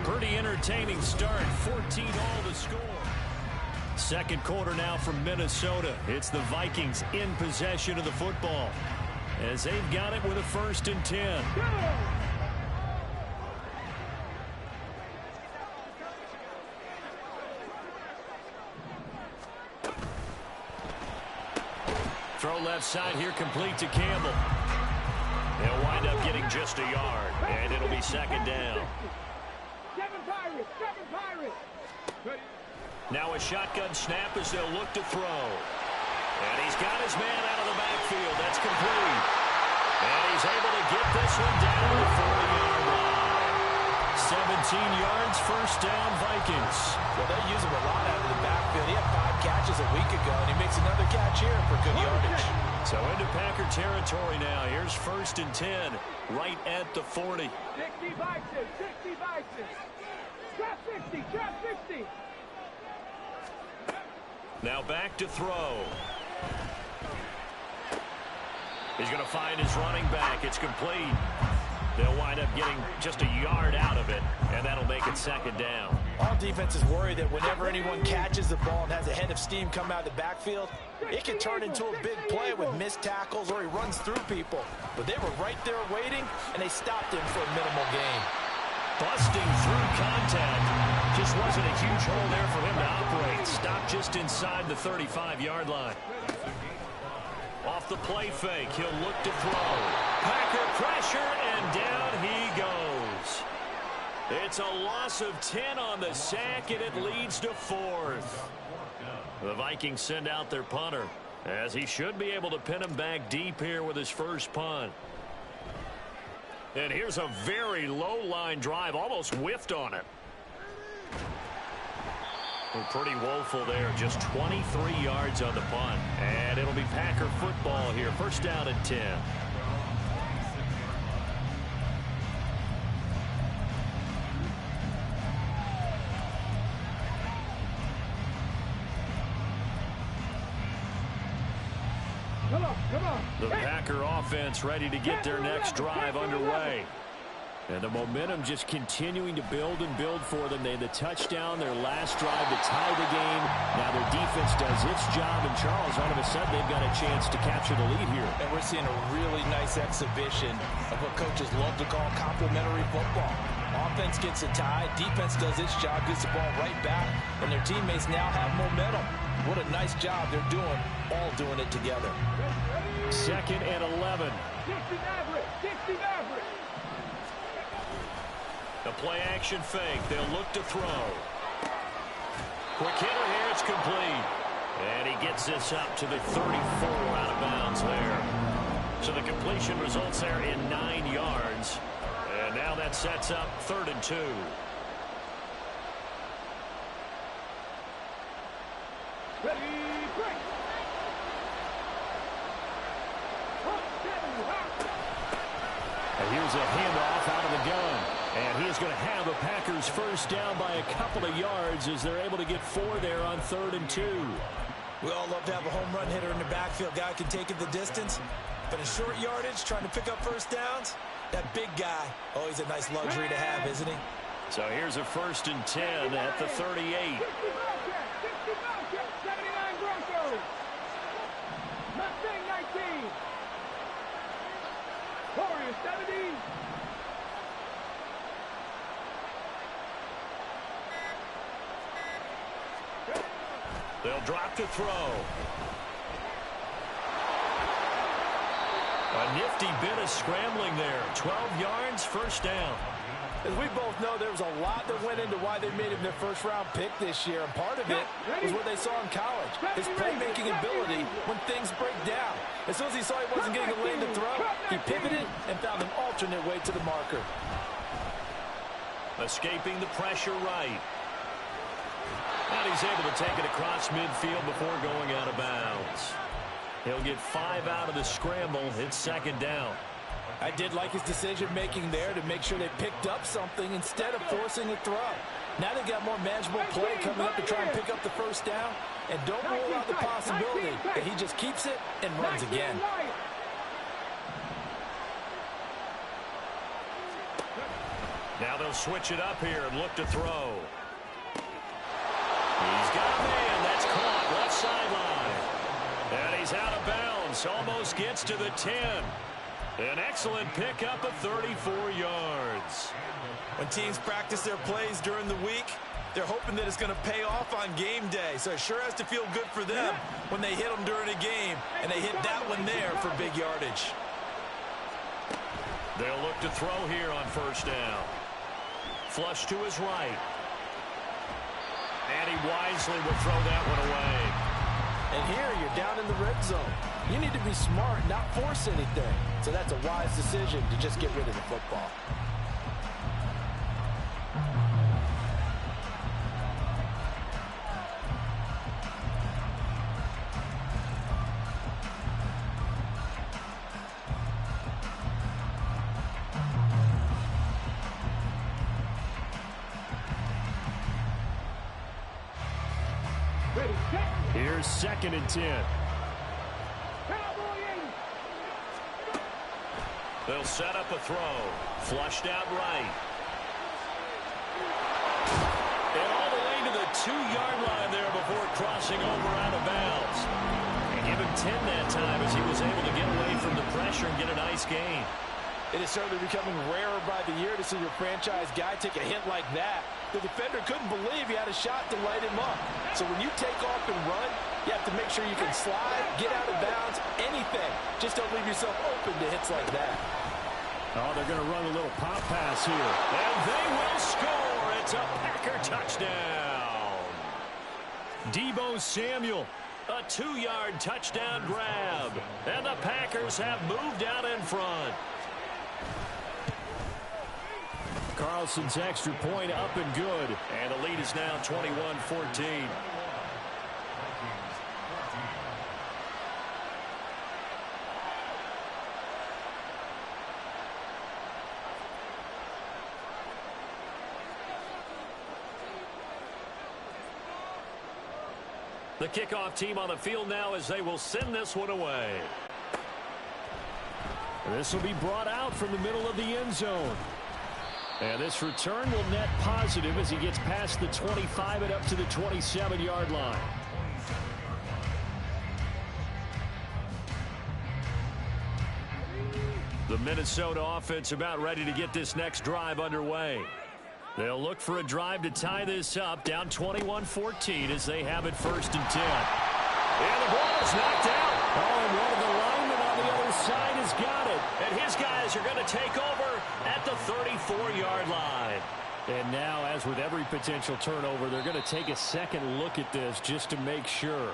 Pretty entertaining start. 14 all to score. Second quarter now from Minnesota. It's the Vikings in possession of the football as they've got it with a 1st and 10. Throw left side here, complete to Campbell. They'll wind up getting just a yard, and it'll be second down. 7 Pirates. Now a shotgun snap as they'll look to throw. And he's got his man out of the backfield. That's complete. And he's able to get this one down to the 40-yard line. 17 yards, first down, Vikings. Well, they use him a lot out of the backfield. He had 5 catches a week ago, and he makes another catch here for good yardage. So into Packer territory now. Here's 1st and 10, right at the 40. 60 Vikings. Trap 60, trap 60. Now back to throw. He's going to find his running back. It's complete. They'll wind up getting just a yard out of it, and that'll make it second down. All defenses worry that whenever anyone catches the ball and has a head of steam come out of the backfield, it can turn into a big play with missed tackles or he runs through people. But they were right there waiting, and they stopped him for a minimal gain. Busting through contact. Just wasn't a huge hole there for him to operate. Stopped just inside the 35-yard line. Off the play fake, he'll look to throw. Packer pressure, and down he goes. It's a loss of 10 on the sack, and it leads to 4th. The Vikings send out their punter, as he should be able to pin him back deep here with his first punt. And here's a very low-line drive, almost whiffed on it. We're pretty woeful there, just 23 yards on the punt. And it'll be Packer football here, first down and 10. Come on. The Packer offense ready to get their next drive underway. And the momentum just continuing to build and build for them. They had the touchdown, their last drive to tie the game. Now their defense does its job, and Charles, all of a sudden, they've got a chance to capture the lead here. And we're seeing a really nice exhibition of what coaches love to call complementary football. Offense gets a tie, defense does its job, gets the ball right back, and their teammates now have momentum. What a nice job they're doing, all doing it together. 2nd and 11. 60 Maverick. The play action fake. They'll look to throw. Quick hitter here. It's complete. And he gets this up to the 34 out of bounds there. So the completion results there in 9 yards. And now that sets up 3rd and 2. Ready, break. And here's a handoff out of the gun. And he is going to have the Packers first down by a couple of yards as they're able to get 4 there on 3rd and 2. We all love to have a home run hitter in the backfield. Guy can take it the distance. But in short yardage, trying to pick up first downs, that big guy, always a nice luxury to have, isn't he? So here's a 1st and 10 at the 38. 79 Broncos. Mustang 19. Warriors 70. They'll drop to throw. A nifty bit of scrambling there. 12 yards, first down. As we both know, there was a lot that went into why they made him their first-round pick this year, and part of it was what they saw in college, his playmaking ability when things break down. As soon as he saw he wasn't getting a lane to throw, he pivoted and found an alternate way to the marker. Escaping the pressure right. And he's able to take it across midfield before going out of bounds. He'll get 5 out of the scramble. It's 2nd down. I did like his decision-making there to make sure they picked up something instead of forcing a throw. Now they got more manageable play coming up to try and pick up the first down. And don't rule out the possibility that he just keeps it and runs again. Now they'll switch it up here and look to throw. He's got a man. That's caught. Left sideline. And he's out of bounds. Almost gets to the 10. An excellent pickup of 34 yards. When teams practice their plays during the week, they're hoping that it's going to pay off on game day. So it sure has to feel good for them when they hit them during a game. And they hit that one there for big yardage. They'll look to throw here on first down. Flush to his right. And he wisely will throw that one away. And here you're down in the red zone. You need to be smart, not force anything. So that's a wise decision to just get rid of the football. Here's 2nd and 10. They'll set up a throw. Flushed out right. And all the way to the 2-yard line there before crossing over out of bounds. And give him 10 that time as he was able to get away from the pressure and get a nice gain. It is certainly becoming rarer by the year to see your franchise guy take a hit like that. The defender couldn't believe he had a shot to light him up. So when you take off and run, you have to make sure you can slide, get out of bounds, anything. Just don't leave yourself open to hits like that. Oh, they're going to run a little pop pass here. And they will score. It's a Packer touchdown. Deebo Samuel, a 2-yard touchdown grab. And the Packers have moved out in front. Carlson's extra point up and good. And the lead is now 21-14. The kickoff team on the field now as they will send this one away. This will be brought out from the middle of the end zone. And this return will net positive as he gets past the 25 and up to the 27-yard line. The Minnesota offense about ready to get this next drive underway. They'll look for a drive to tie this up, down 21-14 as they have it 1st and 10. And the ball is knocked out. Oh, and one of the linemen on the other side has got it. And his guys are going to take over at the 34-yard line. And now, as with every potential turnover, they're going to take a second look at this just to make sure.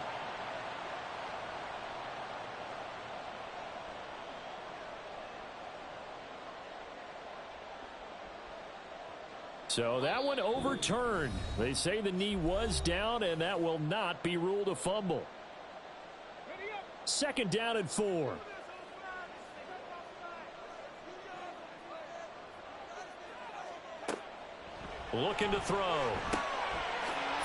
So that one overturned. They say the knee was down, and that will not be ruled a fumble. 2nd down and 4. Looking to throw.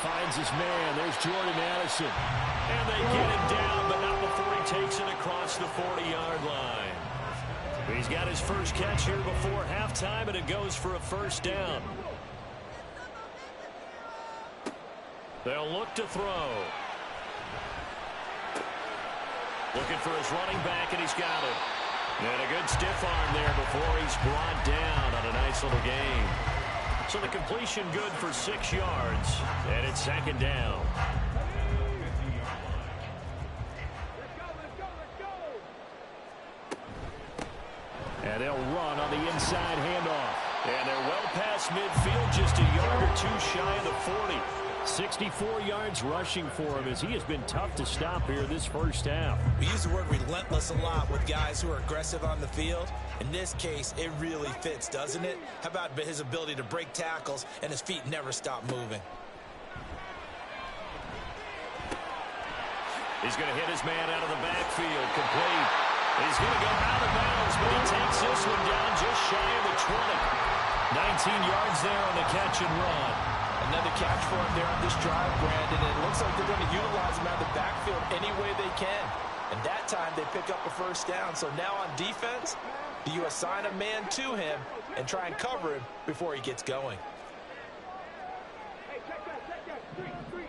Finds his man. There's Jordan Addison. And they get him down, but not before he takes it across the 40-yard line. He's got his first catch here before halftime, and it goes for a 1st down. They'll look to throw. Looking for his running back, and he's got it. And a good stiff arm there before he's brought down on a nice little game. So the completion good for 6 yards, and it's 2nd down. And they'll run on the inside handoff. And they're well past midfield, just a yard or two shy of the 40. 64 yards rushing for him as he has been tough to stop here this first half. We use the word relentless a lot with guys who are aggressive on the field. In this case, it really fits, doesn't it? How about his ability to break tackles and his feet never stop moving? He's going to hit his man out of the backfield, complete. He's going to go out of bounds, but he takes this one down just shy of the 20. 19 yards there on the catch and run. Another catch for him there on this drive, Brandon, and it looks like they're going to utilize him out of the backfield any way they can. And that time they pick up a 1st down. So now on defense, do you assign a man to him and try and cover him before he gets going? Hey, check that. Three.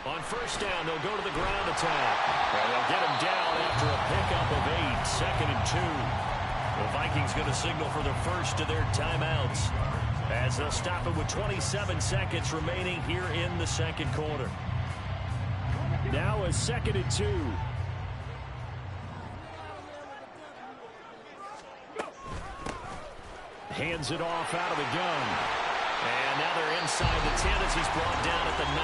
On 1st down, they'll go to the ground attack. And they'll get him down after a pickup of 8, 2nd and 2. The Vikings going to signal for the first of their timeouts as they'll stop it with 27 seconds remaining here in the 2nd quarter. Now a 2nd and 2. Hands it off out of the gun. And now they're inside the 10 as he's brought down at the 9.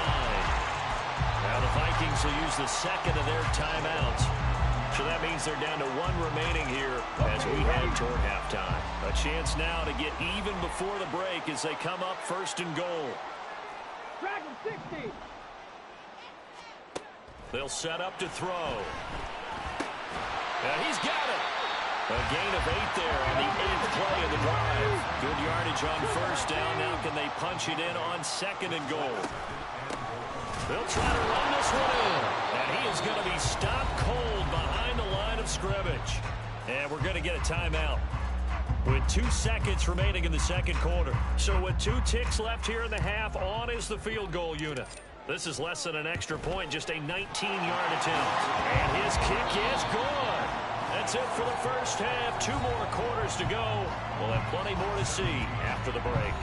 Now the Vikings will use the 2nd of their timeouts. So that means they're down to 1 remaining here as we head toward halftime. A chance now to get even before the break as they come up 1st and goal. Dragon 60. They'll set up to throw. And he's got it. A gain of 8 there on the 8th play of the drive. Good yardage on 1st down. Now can they punch it in on 2nd and goal? They'll try to run this one in. And he is going to be stopped cold behind the line of scrimmage. And we're going to get a timeout with 2 seconds remaining in the 2nd quarter. So with 2 ticks left here in the half, on is the field goal unit. This is less than an extra point, just a 19-yard attempt. And his kick is good. That's it for the first half. 2 more quarters to go. We'll have plenty more to see after the break.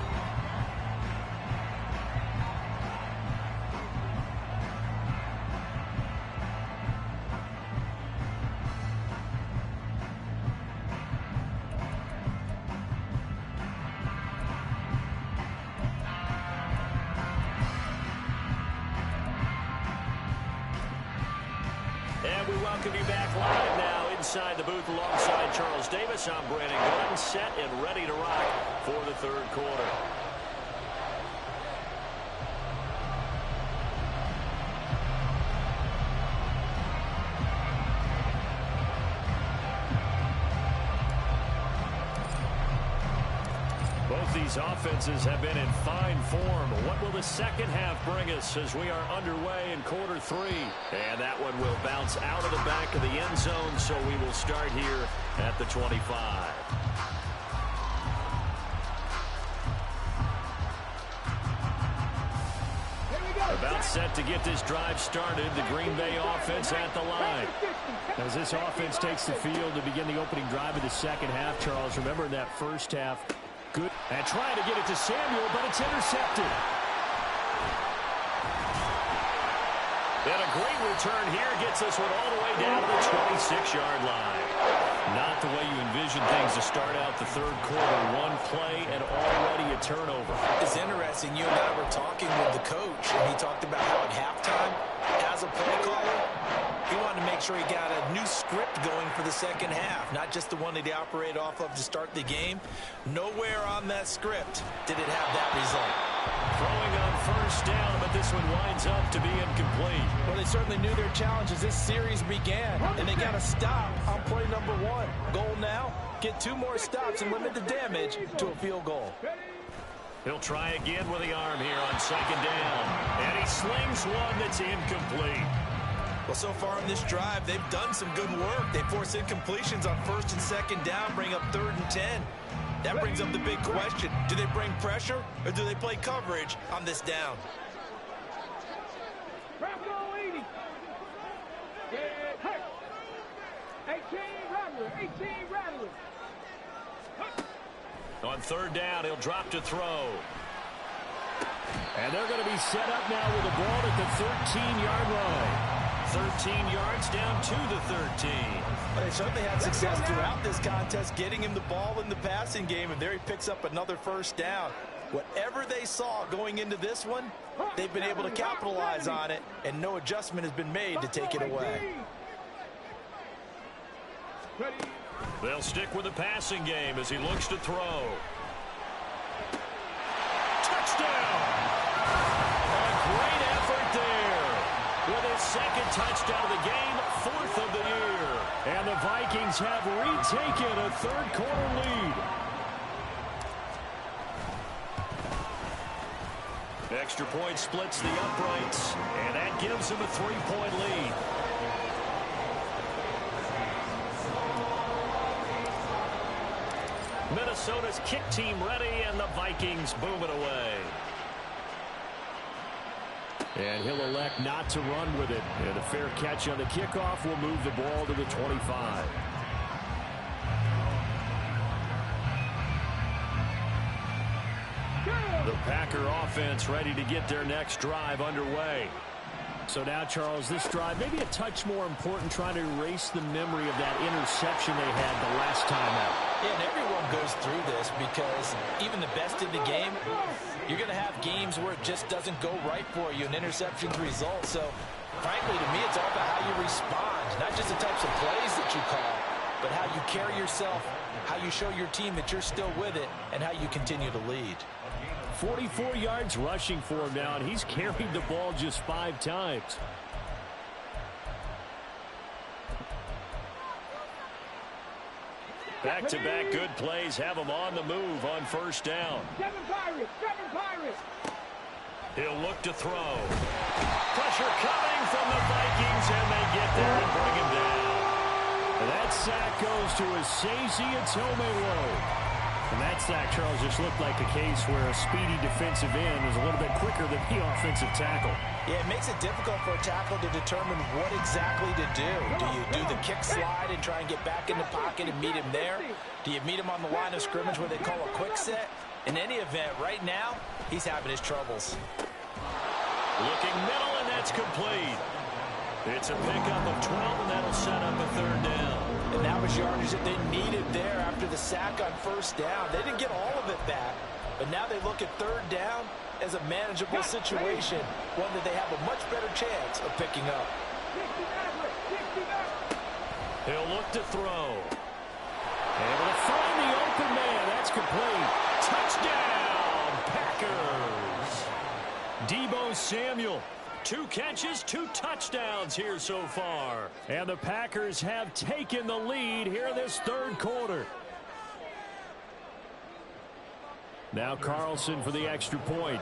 And we welcome you back live now inside the booth alongside Charles Davis. I'm Brandon Glenn, set and ready to rock for the third quarter. Both these offenses have been in fine form. What will the second half bring us as we are underway in quarter three? And that one will bounce out of the back of the end zone, so we will start here at the 25. About set to get this drive started. The Green Bay offense at the line. As this offense takes the field to begin the opening drive of the second half, Charles, remember in that first half, good. And trying to get it to Samuel, but it's intercepted. And a great return here gets us one all the way down to the 26-yard line. Not the way you envision things to start out the third quarter. One play and already a turnover. It's interesting. You and I were talking with the coach, and he talked about how at halftime, as a play caller, he wanted to make sure he got a new script going for the second half, not just the one that he operated off of to start the game. Nowhere on that script did it have that result. Throwing on first down, but this one winds up to be incomplete. Well, they certainly knew their challenge as this series began, and they got to stop on play number one. Goal now, get 2 more stops and limit the damage to a field goal. He'll try again with the arm here on second down, and he slings one that's incomplete. Well, so far in this drive, they've done some good work. They force incompletions on first and second down, bring up 3rd and 10. That brings up the big question. Do they bring pressure or do they play coverage on this down? Bravo 80. 18 Rattler. 18 Rattler. On third down, he'll drop to throw. And they're going to be set up now with the ball at the 13-yard line. 13 yards down to the 13. But they certainly had success throughout this contest, getting him the ball in the passing game, and there he picks up another first down. Whatever they saw going into this one, they've been able to capitalize on it, and no adjustment has been made to take it away. They'll stick with the passing game as he looks to throw. Touchdown! A great effort there. With his second touchdown of the game, 4th of the year. And the Vikings have retaken a third quarter lead. Extra point splits the uprights, and that gives him a 3-point lead. Minnesota's kick team ready, and the Vikings boom it away. And he'll elect not to run with it. And a fair catch on the kickoff will move the ball to the 25. The Packer offense ready to get their next drive underway. So now, Charles, this drive maybe a touch more important, trying to erase the memory of that interception they had the last time out. Yeah, and everyone goes through this because even the best in the game, you're going to have games where it just doesn't go right for you, and interceptions result. So, frankly, to me, it's all about how you respond, not just the types of plays that you call, but how you carry yourself, how you show your team that you're still with it, and how you continue to lead. 44 yards rushing for him now, and he's carried the ball just 5 times. Back-to-back good plays have him on the move on first down. 7 Pirates. 7 Pirates. He'll look to throw. Pressure coming from the Vikings, and they get there and bring him down. And that sack goes to Asazi Atomero. And that sack, Charles, just looked like a case where a speedy defensive end is a little bit quicker than the offensive tackle. Yeah, it makes it difficult for a tackle to determine what exactly to do. Do you do the kick slide and try and get back in the pocket and meet him there? Do you meet him on the line of scrimmage where they call a quick set? In any event, right now, he's having his troubles. Looking middle, and that's complete. It's a pickup of 12, and that'll set up a third down. And that was yardage that they needed there after the sack on first down. They didn't get all of it back, but now they look at third down as a manageable situation, one that they have a much better chance of picking up. He'll look to throw. Able to find the open man. That's complete. Touchdown, Packers. Deebo Samuel. 2 catches, 2 touchdowns here so far. And the Packers have taken the lead here this third quarter. Now Carlson for the extra point.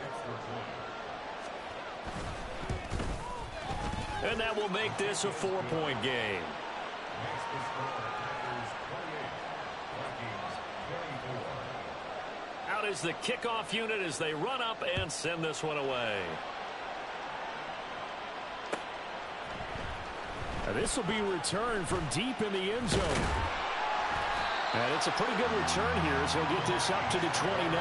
And that will make this a 4-point game. Out is the kickoff unit as they run up and send this one away. Now this will be returned from deep in the end zone. And it's a pretty good return here as he'll get this up to the 29.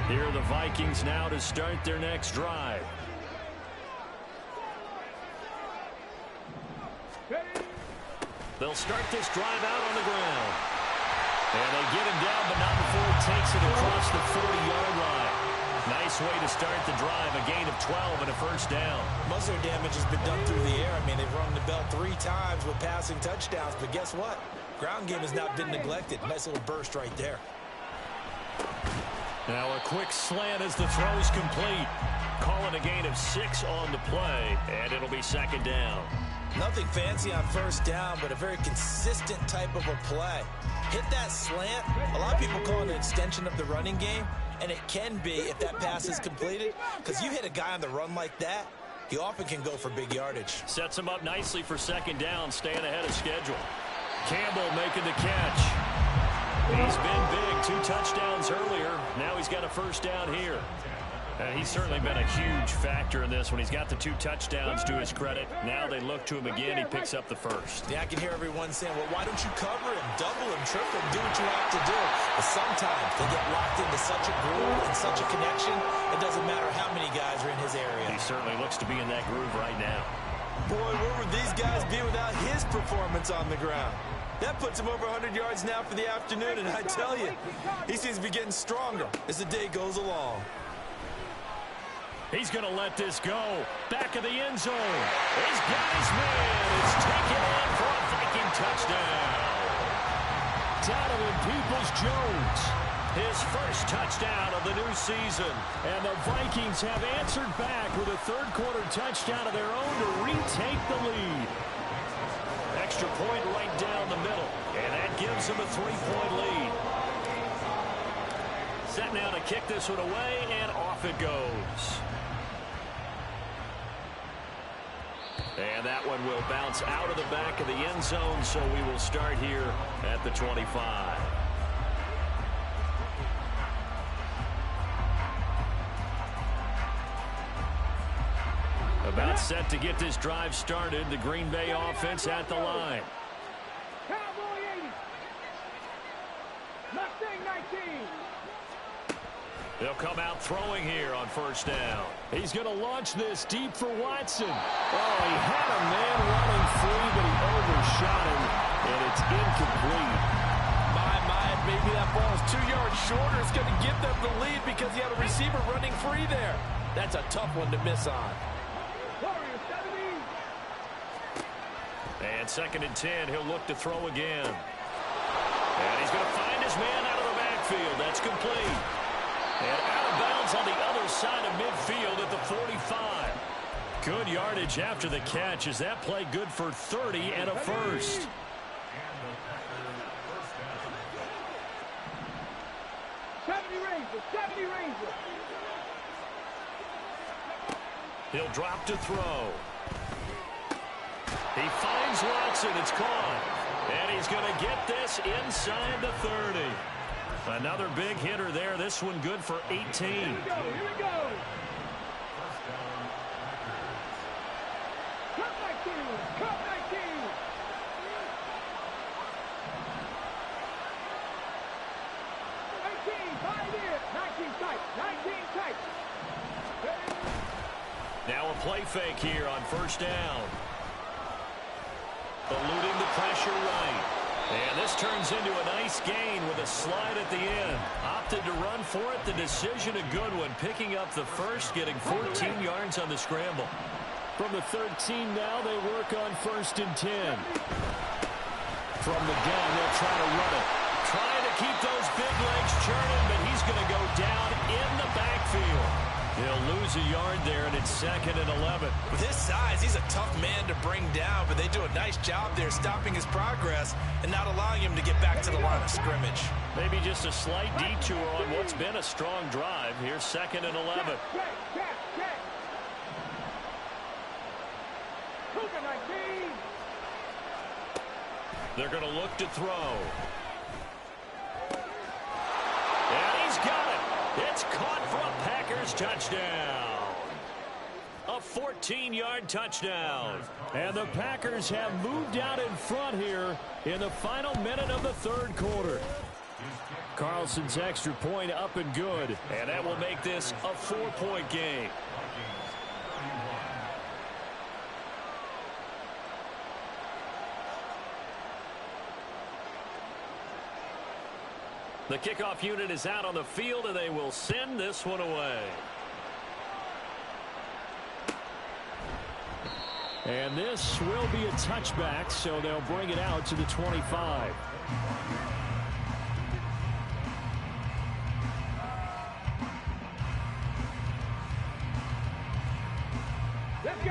Here are the Vikings now to start their next drive. They'll start this drive out on the ground. And they get him down, but not before he takes it across the 40-yard line. Nice way to start the drive, a gain of 12 and a first down. Most of their damage has been done through the air. I mean, they've rung the bell 3 times with passing touchdowns, but guess what? Ground game has not been neglected. Nice little burst right there. Now a quick slant as the throw's complete. Calling a gain of 6 on the play, and it'll be second down. Nothing fancy on first down, but a very consistent type of a play. Hit that slant. A lot of people call it an extension of the running game, and it can be if that pass is completed, because you hit a guy on the run like that, he often can go for big yardage. Sets him up nicely for second down, staying ahead of schedule. Campbell making the catch. He's been big, 2 touchdowns earlier. Now he's got a first down here. He's certainly been a huge factor in this when he's got the 2 touchdowns to his credit. Now they look to him again. He picks up the first. Yeah, I can hear everyone saying, well, why don't you cover him, double him, triple him, do what you have to do. But sometimes they get locked into such a groove and such a connection, it doesn't matter how many guys are in his area. He certainly looks to be in that groove right now. Boy, where would these guys be without his performance on the ground? That puts him over 100 yards now for the afternoon, and I tell you, he seems to be getting stronger as the day goes along. He's going to let this go. Back of the end zone. He's got his man. It's taken in for a Viking touchdown. Donovan Peoples-Jones, his first touchdown of the new season. And the Vikings have answered back with a third-quarter touchdown of their own to retake the lead. Extra point right down the middle, and that gives them a 3-point lead. Set now to kick this one away, and off it goes. And that one will bounce out of the back of the end zone, so we will start here at the 25. About set to get this drive started. The Green Bay offense at the line. Cowboy 80. Mustang 19. They'll come out throwing here on first down. He's going to launch this deep for Watson. Oh, he had a man running free, but he overshot him, and it's incomplete. My, maybe that ball is 2 yards shorter. It's going to give them the lead because he had a receiver running free there. That's a tough one to miss on. And 2nd and 10, he'll look to throw again. And he's going to find his man out of the backfield. That's complete. And out of bounds on the other side of midfield at the 45. Good yardage after the catch. Is that play good for 30 and a first? 70 Rangers, 70 Rangers. He'll drop to throw. He finds Watson. It's caught. And he's going to get this inside the 30. Another big hitter there. This one good for 18. Here we go. Cup 19. Cup 19. 19 tight. 19 tight. Now a play fake here on first down. Eluding the pressure right. And this turns into a nice gain with a slide at the end. Opted to run for it. The decision a good one. Picking up the first, getting 14 yards on the scramble. From the 13 now, they work on 1st and 10. From the gun, they'll try to run it. Trying to keep those big legs churning, but he's going to go down in the backfield. He'll lose a yard there, and it's 2nd and 11. With his size, he's a tough man to bring down, but they do a nice job there stopping his progress and not allowing him to get back to the line of scrimmage. Maybe just a slight detour on what's been a strong drive. Here's 2nd and 11. They're going to look to throw. And he's got it. It's caught for a Packers touchdown. A 14-yard touchdown. And the Packers have moved out in front here in the final minute of the 3rd quarter. Carlson's extra point up and good. And that will make this a 4-point game. The kickoff unit is out on the field, and they will send this one away. And this will be a touchback, so they'll bring it out to the 25.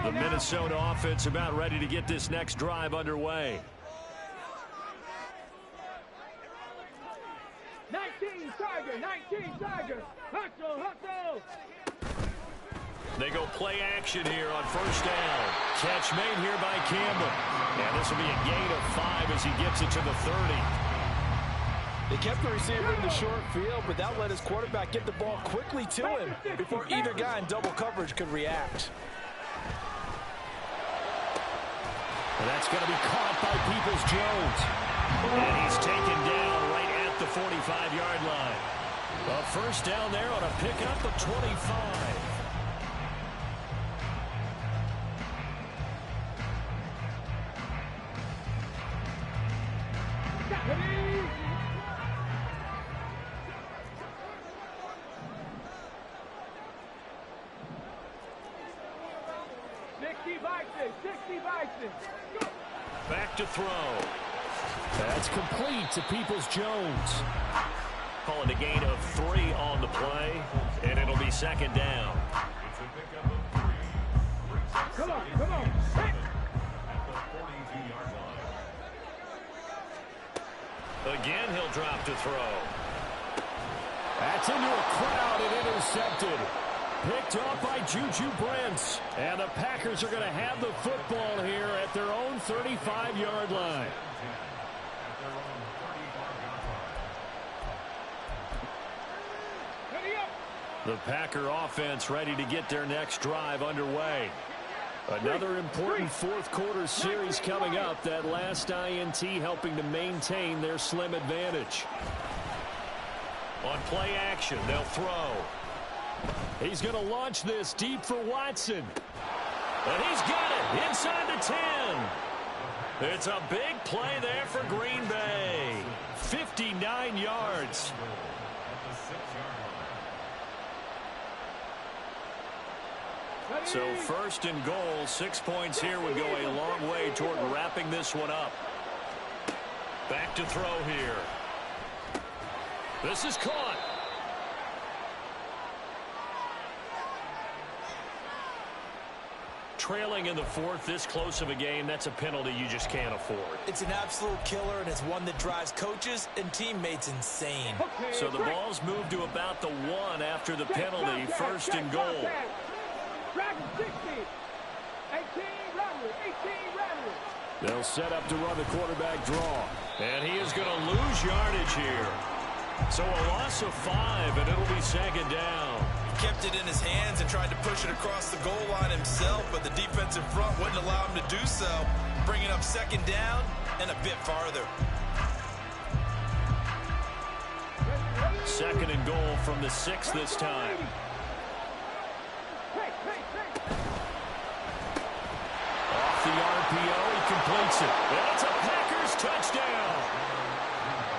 The Minnesota offense about ready to get this next drive underway. 19 Tiger. Hustle. They go play action here on 1st down. Catch made here by Campbell. And this will be a gain of 5 as he gets it to the 30. They kept the receiver in the short field, but that let his quarterback get the ball quickly to him before either guy in double coverage could react. And that's going to be caught by Peoples-Jones. And he's taken down right at the 45-yard line. A 1st down there on a pickup of 25. Back to throw. That's complete to Peoples-Jones. Calling a gain of 3 on the play, and it'll be 2nd down. Come on. Hey. Again, he'll drop to throw. That's into a crowd and intercepted. Picked off by Juju Brents. And the Packers are going to have the football here at their own 35-yard line. The Packer offense ready to get their next drive underway. Another important 4th quarter series coming up. That last INT helping to maintain their slim advantage. On play action, they'll throw. He's going to launch this deep for Watson. And he's got it inside the 10. It's a big play there for Green Bay. 59 yards. So 1st and goal, 6 points here would go a long way toward wrapping this one up. Back to throw here. This is caught. Trailing in the 4th, this close of a game, that's a penalty you just can't afford. It's an absolute killer, and it's one that drives coaches and teammates insane. So the ball's moved to about the 1 after the penalty, 1st and goal. 18 Rattler. They'll set up to run the quarterback draw. And he is going to lose yardage here. So a loss of 5, and it'll be 2nd down. He kept it in his hands and tried to push it across the goal line himself, but the defensive front wouldn't allow him to do so, bringing up 2nd down and a bit farther. 2nd and goal from the 6 this time. Off the RPO, he completes it. And it's a Packers touchdown.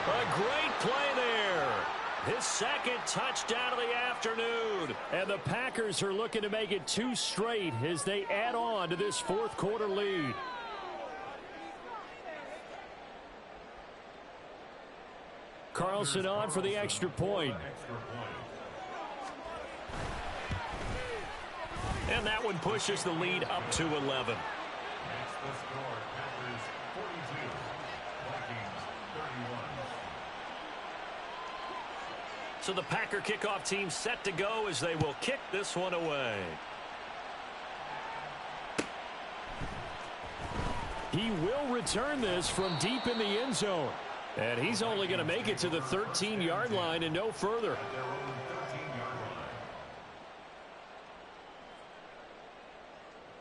A great play there. His second touchdown of the afternoon. And the Packers are looking to make it 2 straight as they add on to this fourth quarter lead. Carlson on for the extra point. And that one pushes the lead up to 11. That's the score. Packers 42, Vikings 31. So the Packer kickoff team set to go as they will kick this one away. He will return this from deep in the end zone. And he's only going to make it to the 13-yard line and no further. At their own 13-yard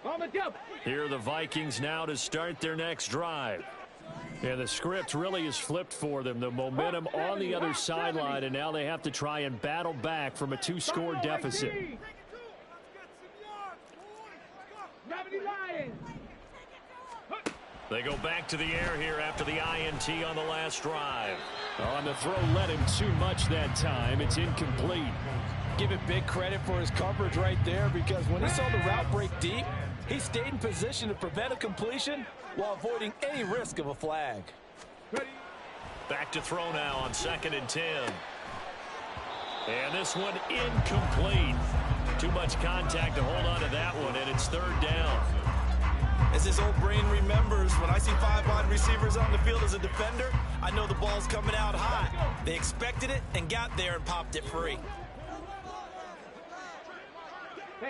line. On the jump. Here are the Vikings now to start their next drive. And the script really is flipped for them. The momentum on the other sideline, and now they have to try and battle back from a 2-score deficit. 70 Lions. They go back to the air here after the INT on the last drive. On the throw, led him too much that time. It's incomplete. Give it big credit for his coverage right there, because when he saw the route break deep, he stayed in position to prevent a completion while avoiding any risk of a flag. Back to throw now on 2nd and 10. And this one incomplete. Too much contact to hold on to that one, and it's 3rd down. As his old brain remembers, when I see 5 wide receivers on the field as a defender, I know the ball's coming out hot. They expected it and got there and popped it free.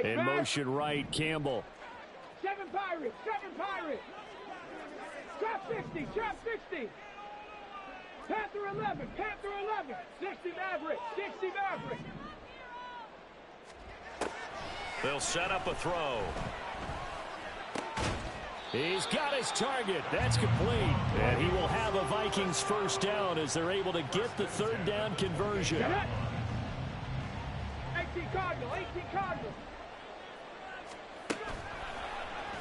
In motion right, Campbell. 7 Pirates. 7 Pirates. Trap 60. Trap 60. Panther 11. Panther 11. 60 Maverick. 60 Maverick. They'll set up a throw. He's got his target. That's complete. And he will have a Vikings first down as they're able to get the 3rd down conversion. 18 Cardinal. 18 Cardinal.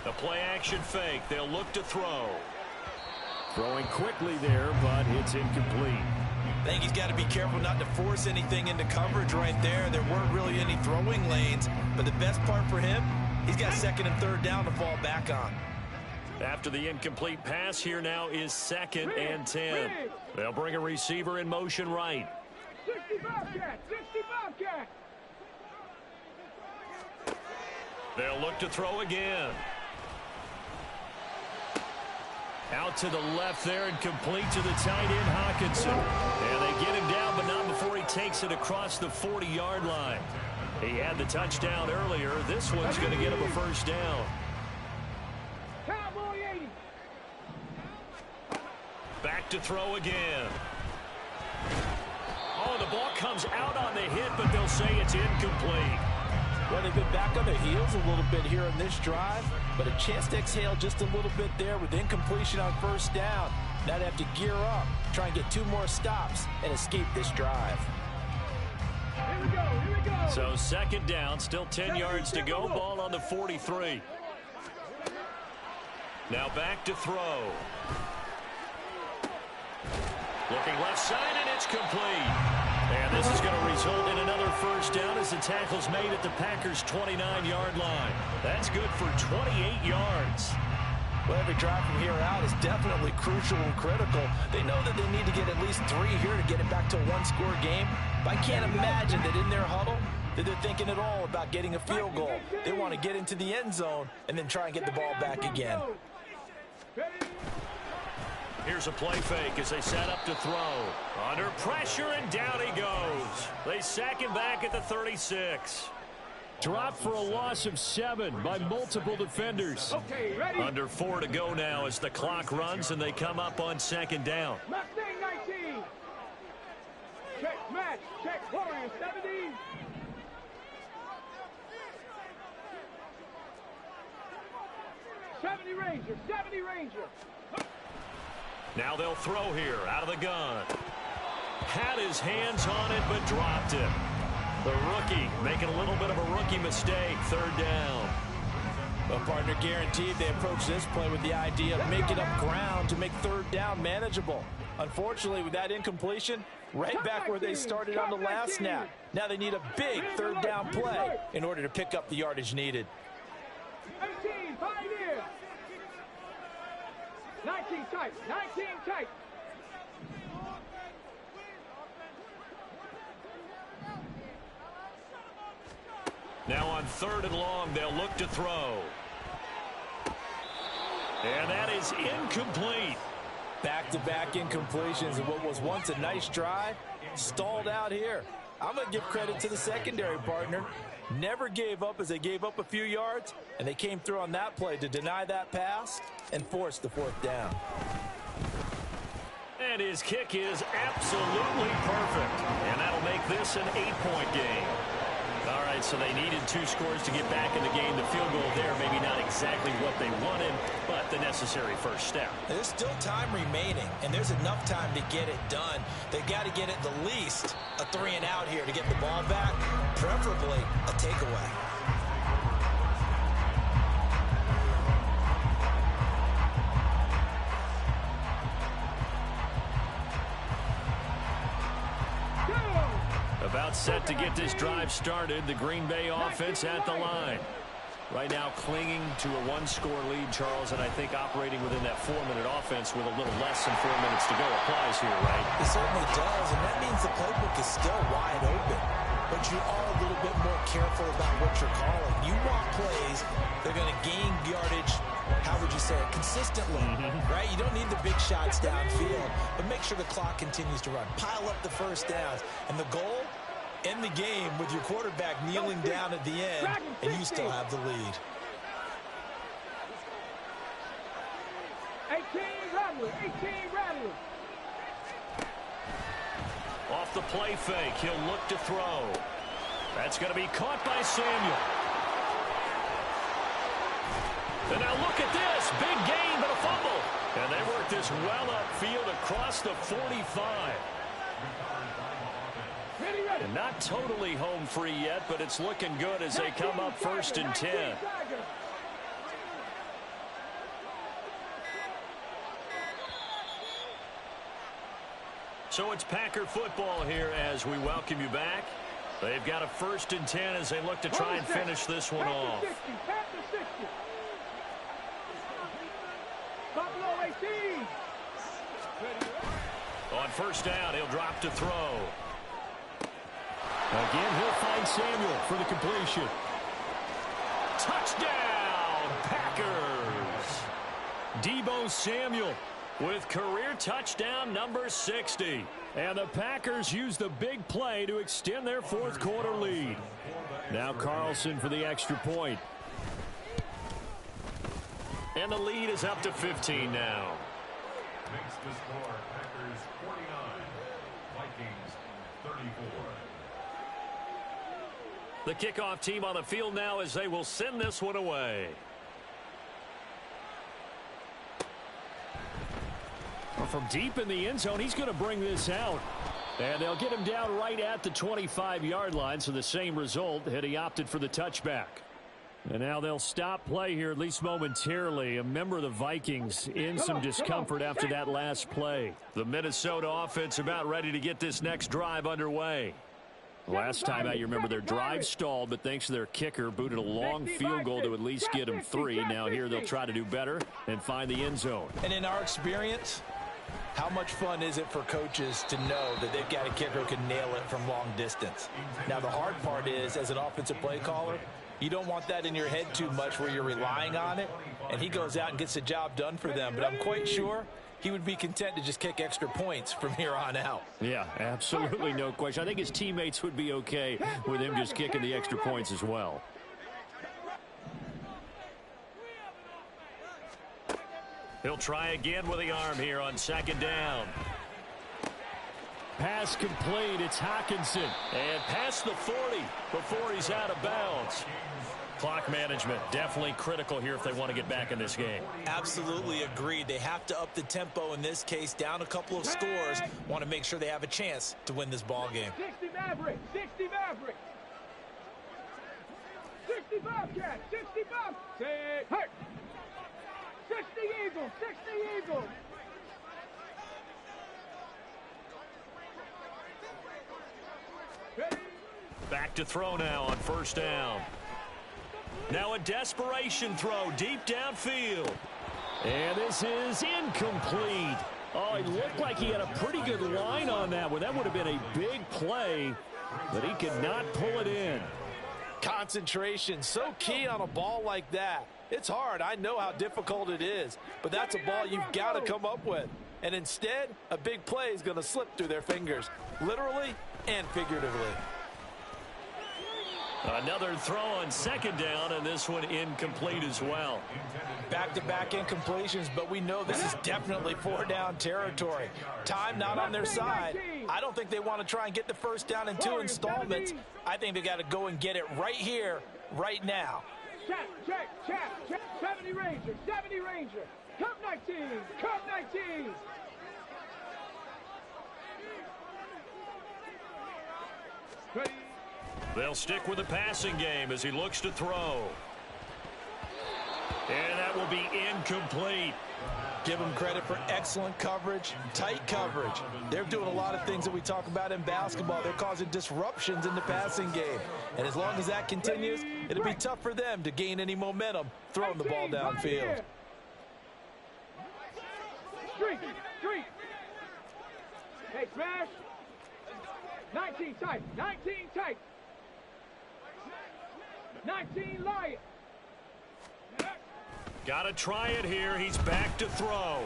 The play action fake. They'll look to throw. Throwing quickly there, but it's incomplete. I think he's got to be careful not to force anything into coverage right there. There weren't really any throwing lanes, but the best part for him, he's got 2nd and 3rd down to fall back on. After the incomplete pass, here now is 2nd and 10. They'll bring a receiver in motion right. 60 Bobcat. 60 Bobcat. They'll look to throw again. Out to the left there and complete to the tight end, Hawkinson. And they get him down, but not before he takes it across the 40-yard line. He had the touchdown earlier. This one's going to get him a first down. Cowboy 80. Back to throw again. Oh, the ball comes out on the hit, but they'll say it's incomplete. Well, they've been back on their heels a little bit here in this drive, but a chance to exhale just a little bit there with incompletion on 1st down. Now they have to gear up, try and get 2 more stops, and escape this drive. Here we go. Here we go. So 2nd down, still 10 yards to go. Ball on the 43. Now back to throw. Looking left side, and it's complete. And this is going to result in another first down as the tackle's made at the Packers' 29-yard line. That's good for 28 yards. Well, every drive from here out is definitely crucial and critical. They know that they need to get at least 3 here to get it back to a 1-score game. But I can't imagine that in their huddle that they're thinking at all about getting a field goal. They want to get into the end zone and then try and get the ball back again. Here's a play fake as they set up to throw. Under pressure, and down he goes. They sack him back at the 36. Dropped for a loss of 7 by multiple defenders. Okay, ready? Under 4 to go now as the clock runs and they come up on 2nd down. Mustang 19. Check match. Check Warrior 70. Ranger. 70 Ranger. Now they'll throw here out of the gun. Had his hands on it, but dropped it. The rookie making a little bit of a rookie mistake. 3rd down. Well, partner, guaranteed they approach this play with the idea of making up ground to make 3rd down manageable. Unfortunately, with that incompletion, right back where they started on the last snap. Now they need a big third down play in order to pick up the yardage needed. 18, Pioneer. 19 tight, 19 tight. Now on 3rd and long, they'll look to throw. And that is incomplete. Back-to-back incompletions of what was once a nice drive, stalled out here. I'm going to give credit to the secondary partner. Never gave up as they gave up a few yards, and they came through on that play to deny that pass and force the 4th down. And his kick is absolutely perfect. And that'll make this an 8-point game. All right, so they needed 2 scores to get back in the game. The field goal there, maybe not exactly what they wanted, but the necessary first step. There's still time remaining, and there's enough time to get it done. They've got to get at the least a 3-and-out here to get the ball back, preferably a takeaway. About set to get this drive started. The Green Bay offense at the line. Right now clinging to a 1-score lead, Charles, and I think operating within that 4-minute offense with a little less than 4 minutes to go applies here, right? It certainly does, and that means the playbook is still wide open. But you are a little bit more careful about what you're calling. You want plays that are going to gain yardage, how would you say it, consistently, right? You don't need the big shots downfield, but make sure the clock continues to run. Pile up the first downs. And the goal, end the game with your quarterback kneeling down at the end, and you still have the lead. 18 Rattler, 18 Rattler. Off the play fake, he'll look to throw. That's going to be caught by Samuel. And now look at this. Big gain, but a fumble. And they work this well upfield across the 45. And not totally home free yet, but it's looking good as they come up 1st and 10. So it's Packer football here as we welcome you back. They've got a 1st and 10 as they look to try and finish this one off. Buffalo 18. On 1st down, he'll drop to throw. Again, he'll find Samuel for the completion. Touchdown, Packers! Deebo Samuel with career touchdown number 60. And the Packers use the big play to extend their 4th quarter lead. Now Carlson for the extra point. And the lead is up to 15 now. Makes the score Packers 49, Vikings 34. The kickoff team on the field now as they will send this one away. Well, from deep in the end zone, he's going to bring this out. And they'll get him down right at the 25-yard line, so the same result had he opted for the touchback. And now they'll stop play here, at least momentarily. A member of the Vikings in some discomfort after that last play. The Minnesota offense about ready to get this next drive underway. Last time out, you remember their drive stalled, but thanks to their kicker, booted a long field goal to at least get them 3. Now here they'll try to do better and find the end zone. And in our experience, how much fun is it for coaches to know that they've got a kicker who can nail it from long distance? Now the hard part is, as an offensive play caller, you don't want that in your head too much where you're relying on it, and he goes out and gets the job done for them. But I'm quite sure he would be content to just kick extra points from here on out. Yeah, absolutely no question. I think his teammates would be okay with him just kicking the extra points as well. He'll try again with the arm here on 2nd down. Pass complete. It's Hockenson. And past the 40 before he's out of bounds. Clock management definitely critical here if they want to get back in this game. Absolutely agreed. They have to up the tempo in this case, down a couple of scores. Want to make sure they have a chance to win this ball game. 60 Maverick, 60 Maverick. 60 Bobcat, 60 Bob. Say hurt. 60 Eagles, 60 Eagles. Back to throw now on first down. Now a desperation throw deep downfield. And this is incomplete. Oh, it looked like he had a pretty good line on that one. That would have been a big play, but he could not pull it in. Concentration, so key on a ball like that. It's hard. I know how difficult it is, but that's a ball you've got to come up with. And instead, a big play is going to slip through their fingers, literally and figuratively. Another throw on second down, and this one incomplete as well. Back-to-back incompletions, but we know this is definitely four-down territory. Time not on their side. I don't think they want to try and get the first down in 2 installments. I think they got to go and get it right here, right now. Check. 70 Ranger. Cup 19. Ready. They'll stick with the passing game as he looks to throw. And that will be incomplete. Give them credit for excellent coverage, tight coverage. They're doing a lot of things that we talk about in basketball. They're causing disruptions in the passing game. And as long as that continues, it'll be tough for them to gain any momentum throwing the ball downfield. Street. Hey, smash. 19 tight. 19 Lion. Got to try it here. He's back to throw.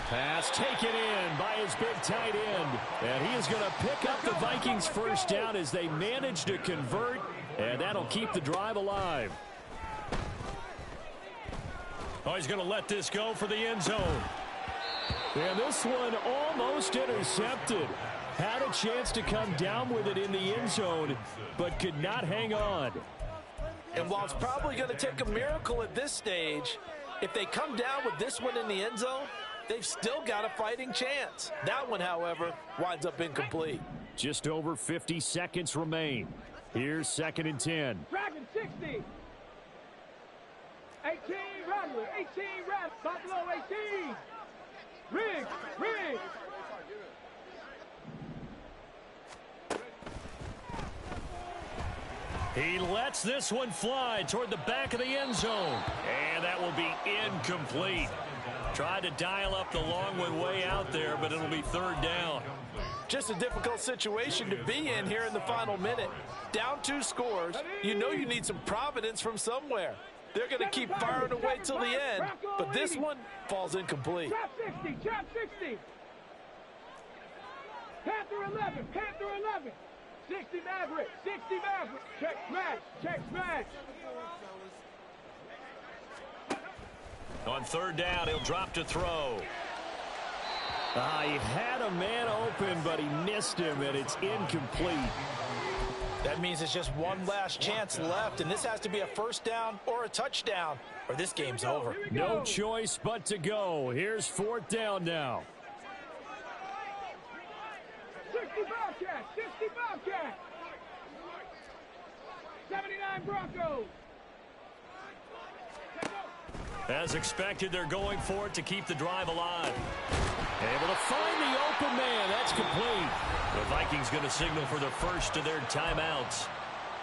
Pass taken in by his big tight end. And he is going to pick up the Vikings first down as they manage to convert. And that'll keep the drive alive. Oh, he's going to let this go for the end zone. And this one almost intercepted. Had a chance to come down with it in the end zone, but could not hang on. And while it's probably going to take a miracle at this stage, if they come down with this one in the end zone, they've still got a fighting chance. That one, however, winds up incomplete. Just over 50 seconds remain. Here's 2nd and 10. Dragon 60. 18 Rattler. Buffalo 18. Riggs. He lets this one fly toward the back of the end zone. And that will be incomplete. Tried to dial up the long one way out there, but it'll be 3rd down. Just a difficult situation to be in here in the final minute. Down 2 scores. You know you need some providence from somewhere. They're going to keep firing away till the end, but this one falls incomplete. Trap 60. Panther 11. 60 Maverick. Check smash. On 3rd down, he'll drop to throw. He had a man open, but he missed him, and it's incomplete. That means it's just one last chance left, and this has to be a first down or a touchdown, or this game's over. No choice but to go. Here's 4th down now. 60 Bobcat. 79 Broncos. As expected, they're going for it to keep the drive alive. Able to find the open man. That's complete. The Vikings going to signal for the first of their timeouts,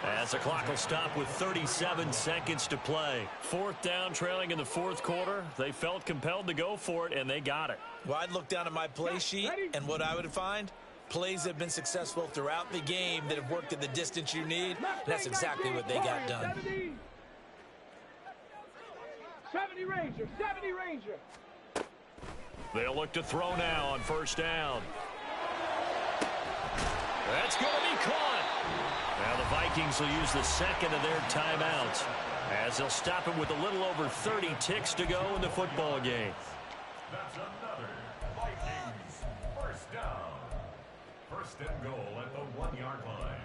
as the clock will stop with 37 seconds to play. 4th down, trailing in the 4th quarter. They felt compelled to go for it, and they got it. Well, I'd look down at my play sheet, and what I would find, plays have been successful throughout the game that have worked at the distance you need. That's exactly what they got done. 70 Ranger. They'll look to throw now on 1st down. That's going to be caught. Now the Vikings will use the 2nd of their timeouts, as they'll stop it with a little over 30 ticks to go in the football game. That's another Vikings first down. 1st and goal at the 1-yard line.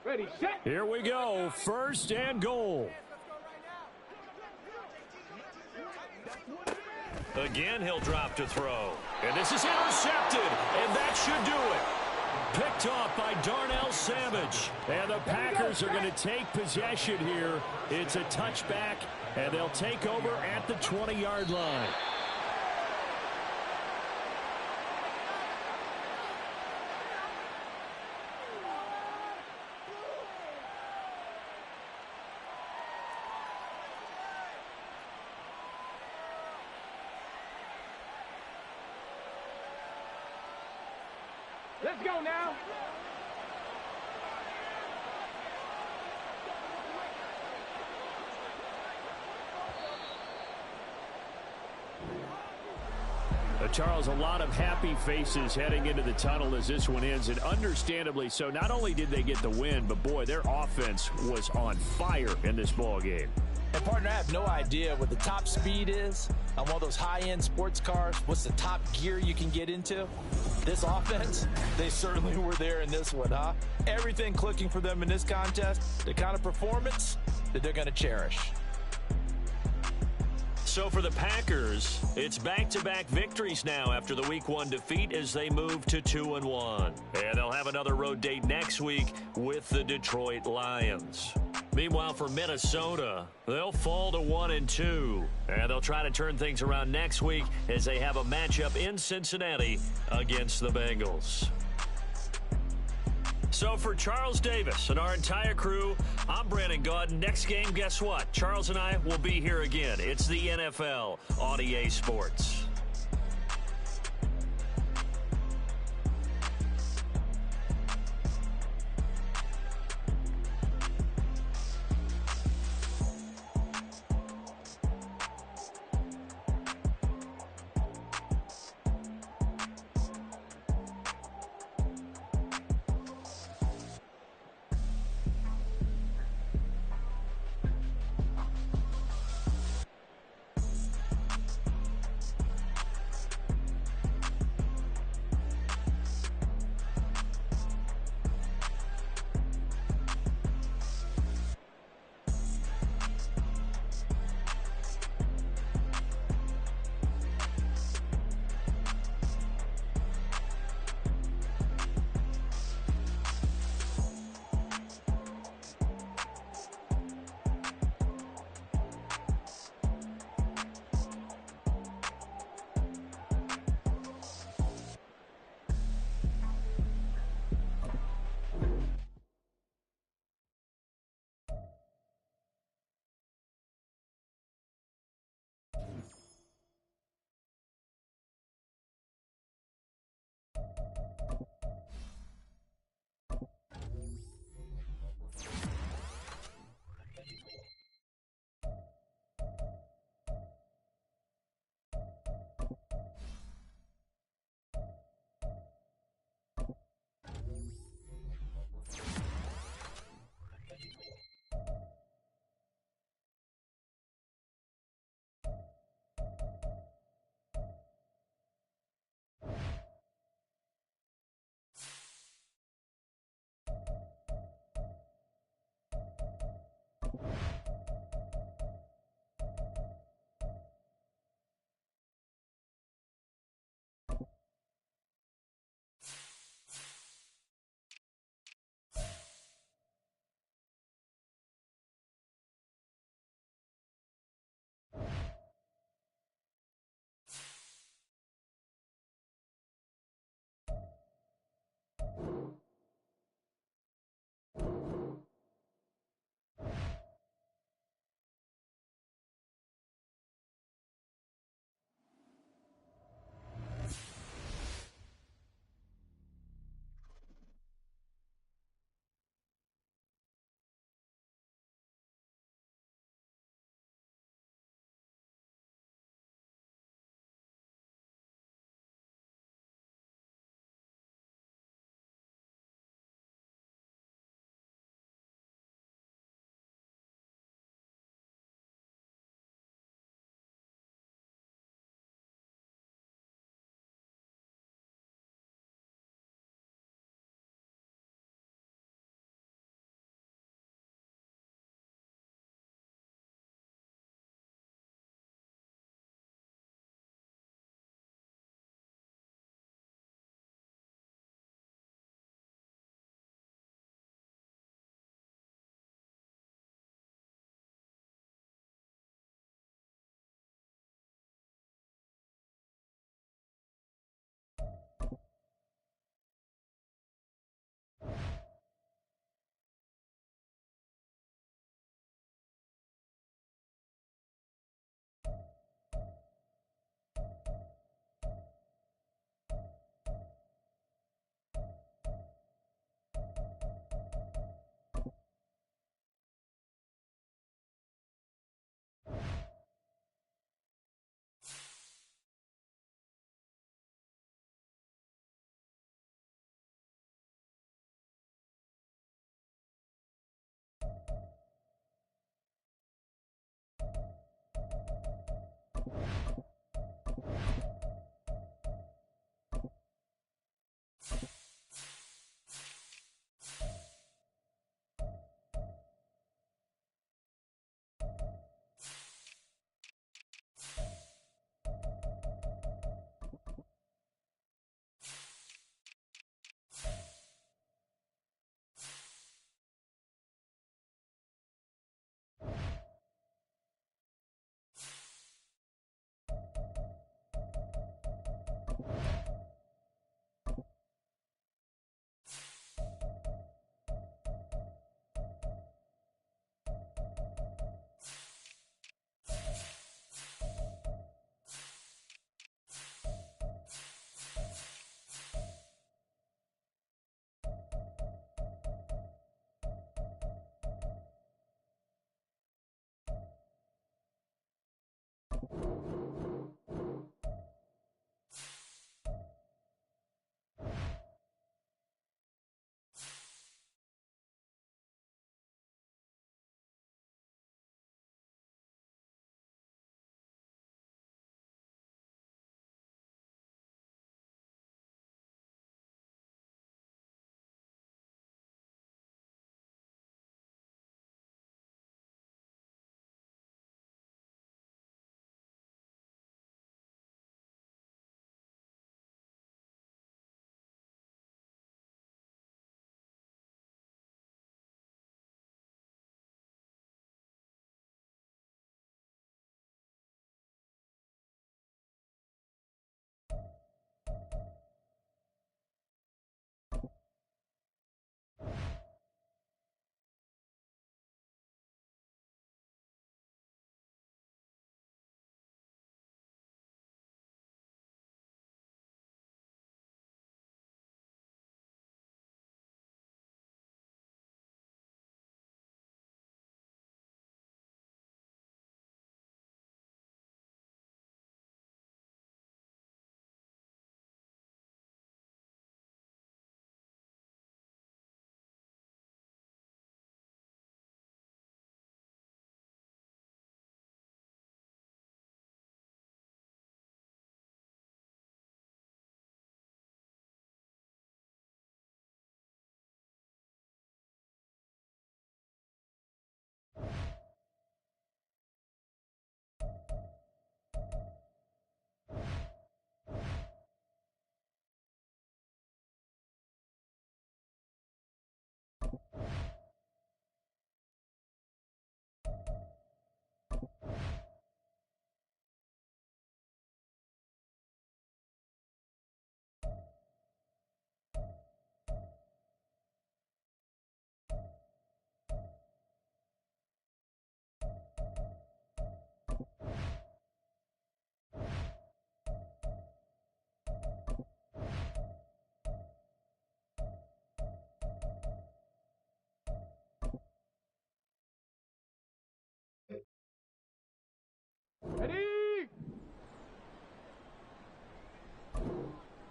Ready, set. Here we go. 1st and goal. Again, he'll drop to throw. And this is intercepted, and that should do it. Picked off by Darnell Savage. And the Packers are going to take possession here. It's a touchback, and they'll take over at the 20-yard line. Let's go now. Charles, a lot of happy faces heading into the tunnel as this one ends, and understandably so. Not only did they get the win, but boy, their offense was on fire in this ball game. And partner, I have no idea what the top speed is on one of those high-end sports cars. What's the top gear you can get into? This offense, they certainly were there in this one, huh? Everything clicking for them in this contest, the kind of performance that they're going to cherish. So for the Packers, it's back-to-back victories now after the Week 1 defeat as they move to 2-1. And they'll have another road date next week with the Detroit Lions. Meanwhile, for Minnesota, they'll fall to 1-2. And they'll try to turn things around next week as they have a matchup in Cincinnati against the Bengals. So for Charles Davis and our entire crew, I'm Brandon Gaudin. Next game, guess what? Charles and I will be here again. It's the NFL on EA Sports.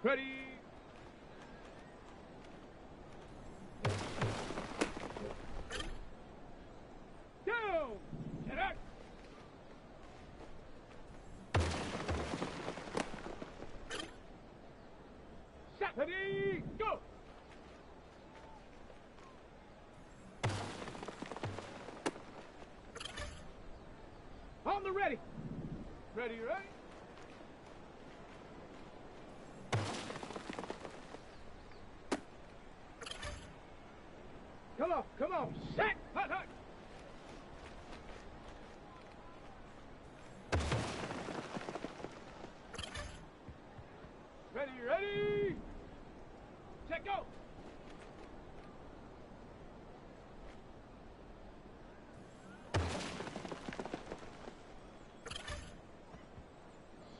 Ready. Down. Get up. Set. Ready. Go. On the ready. Ready, ready. Come on, set, hut, hut. Ready, ready. Set, go.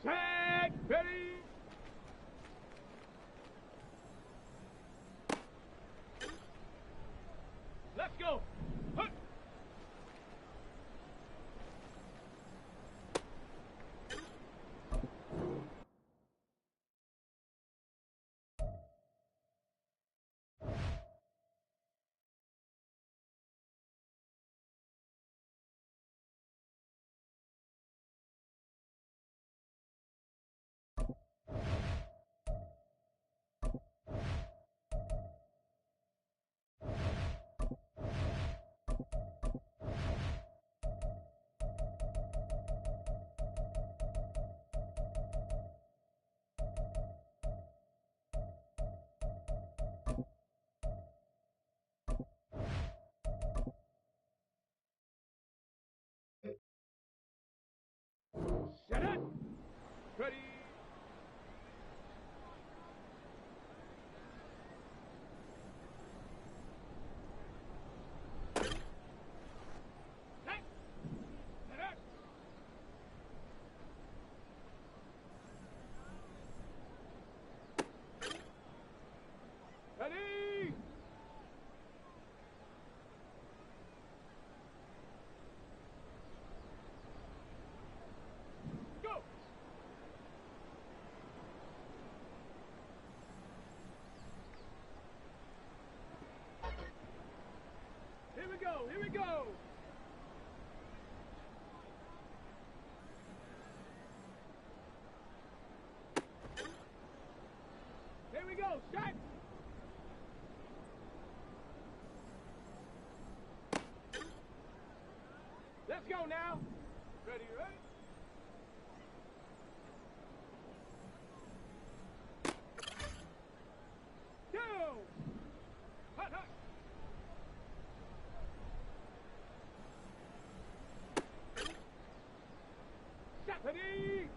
Set, ready. Let's go. Hut. Set it. Ready. Set. Set it. Ready. Go. Here we go, here we go. Here we go, set. Let's go now. Ready, ready? Go! Hut, hut. Set, ready?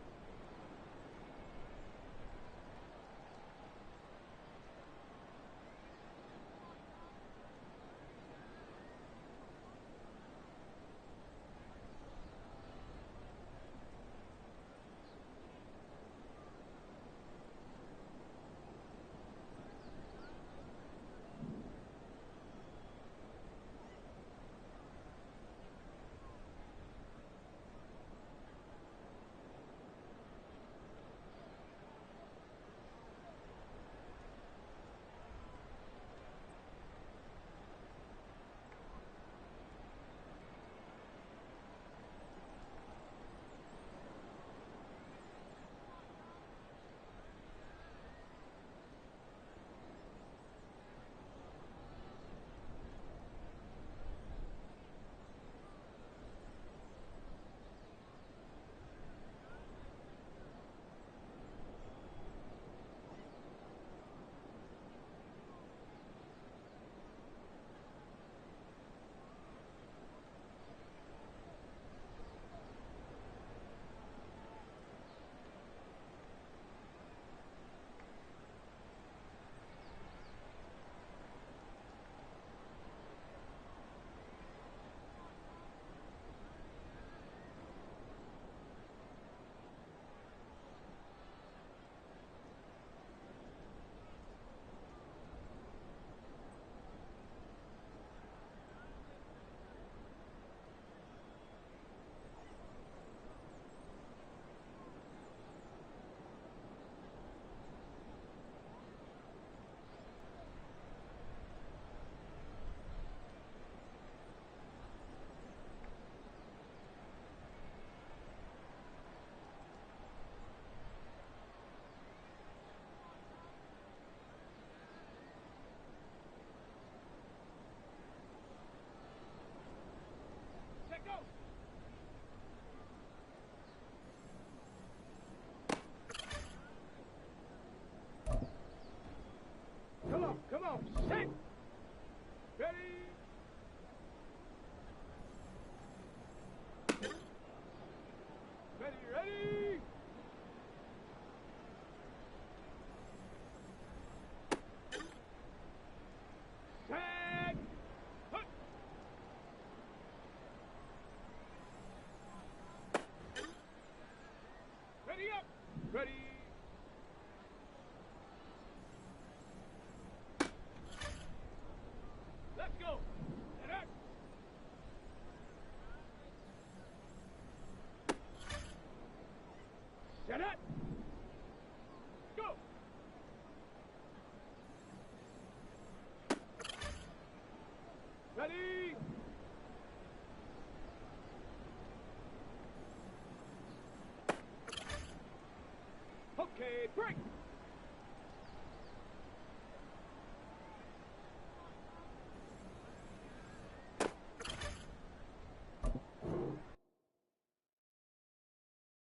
break.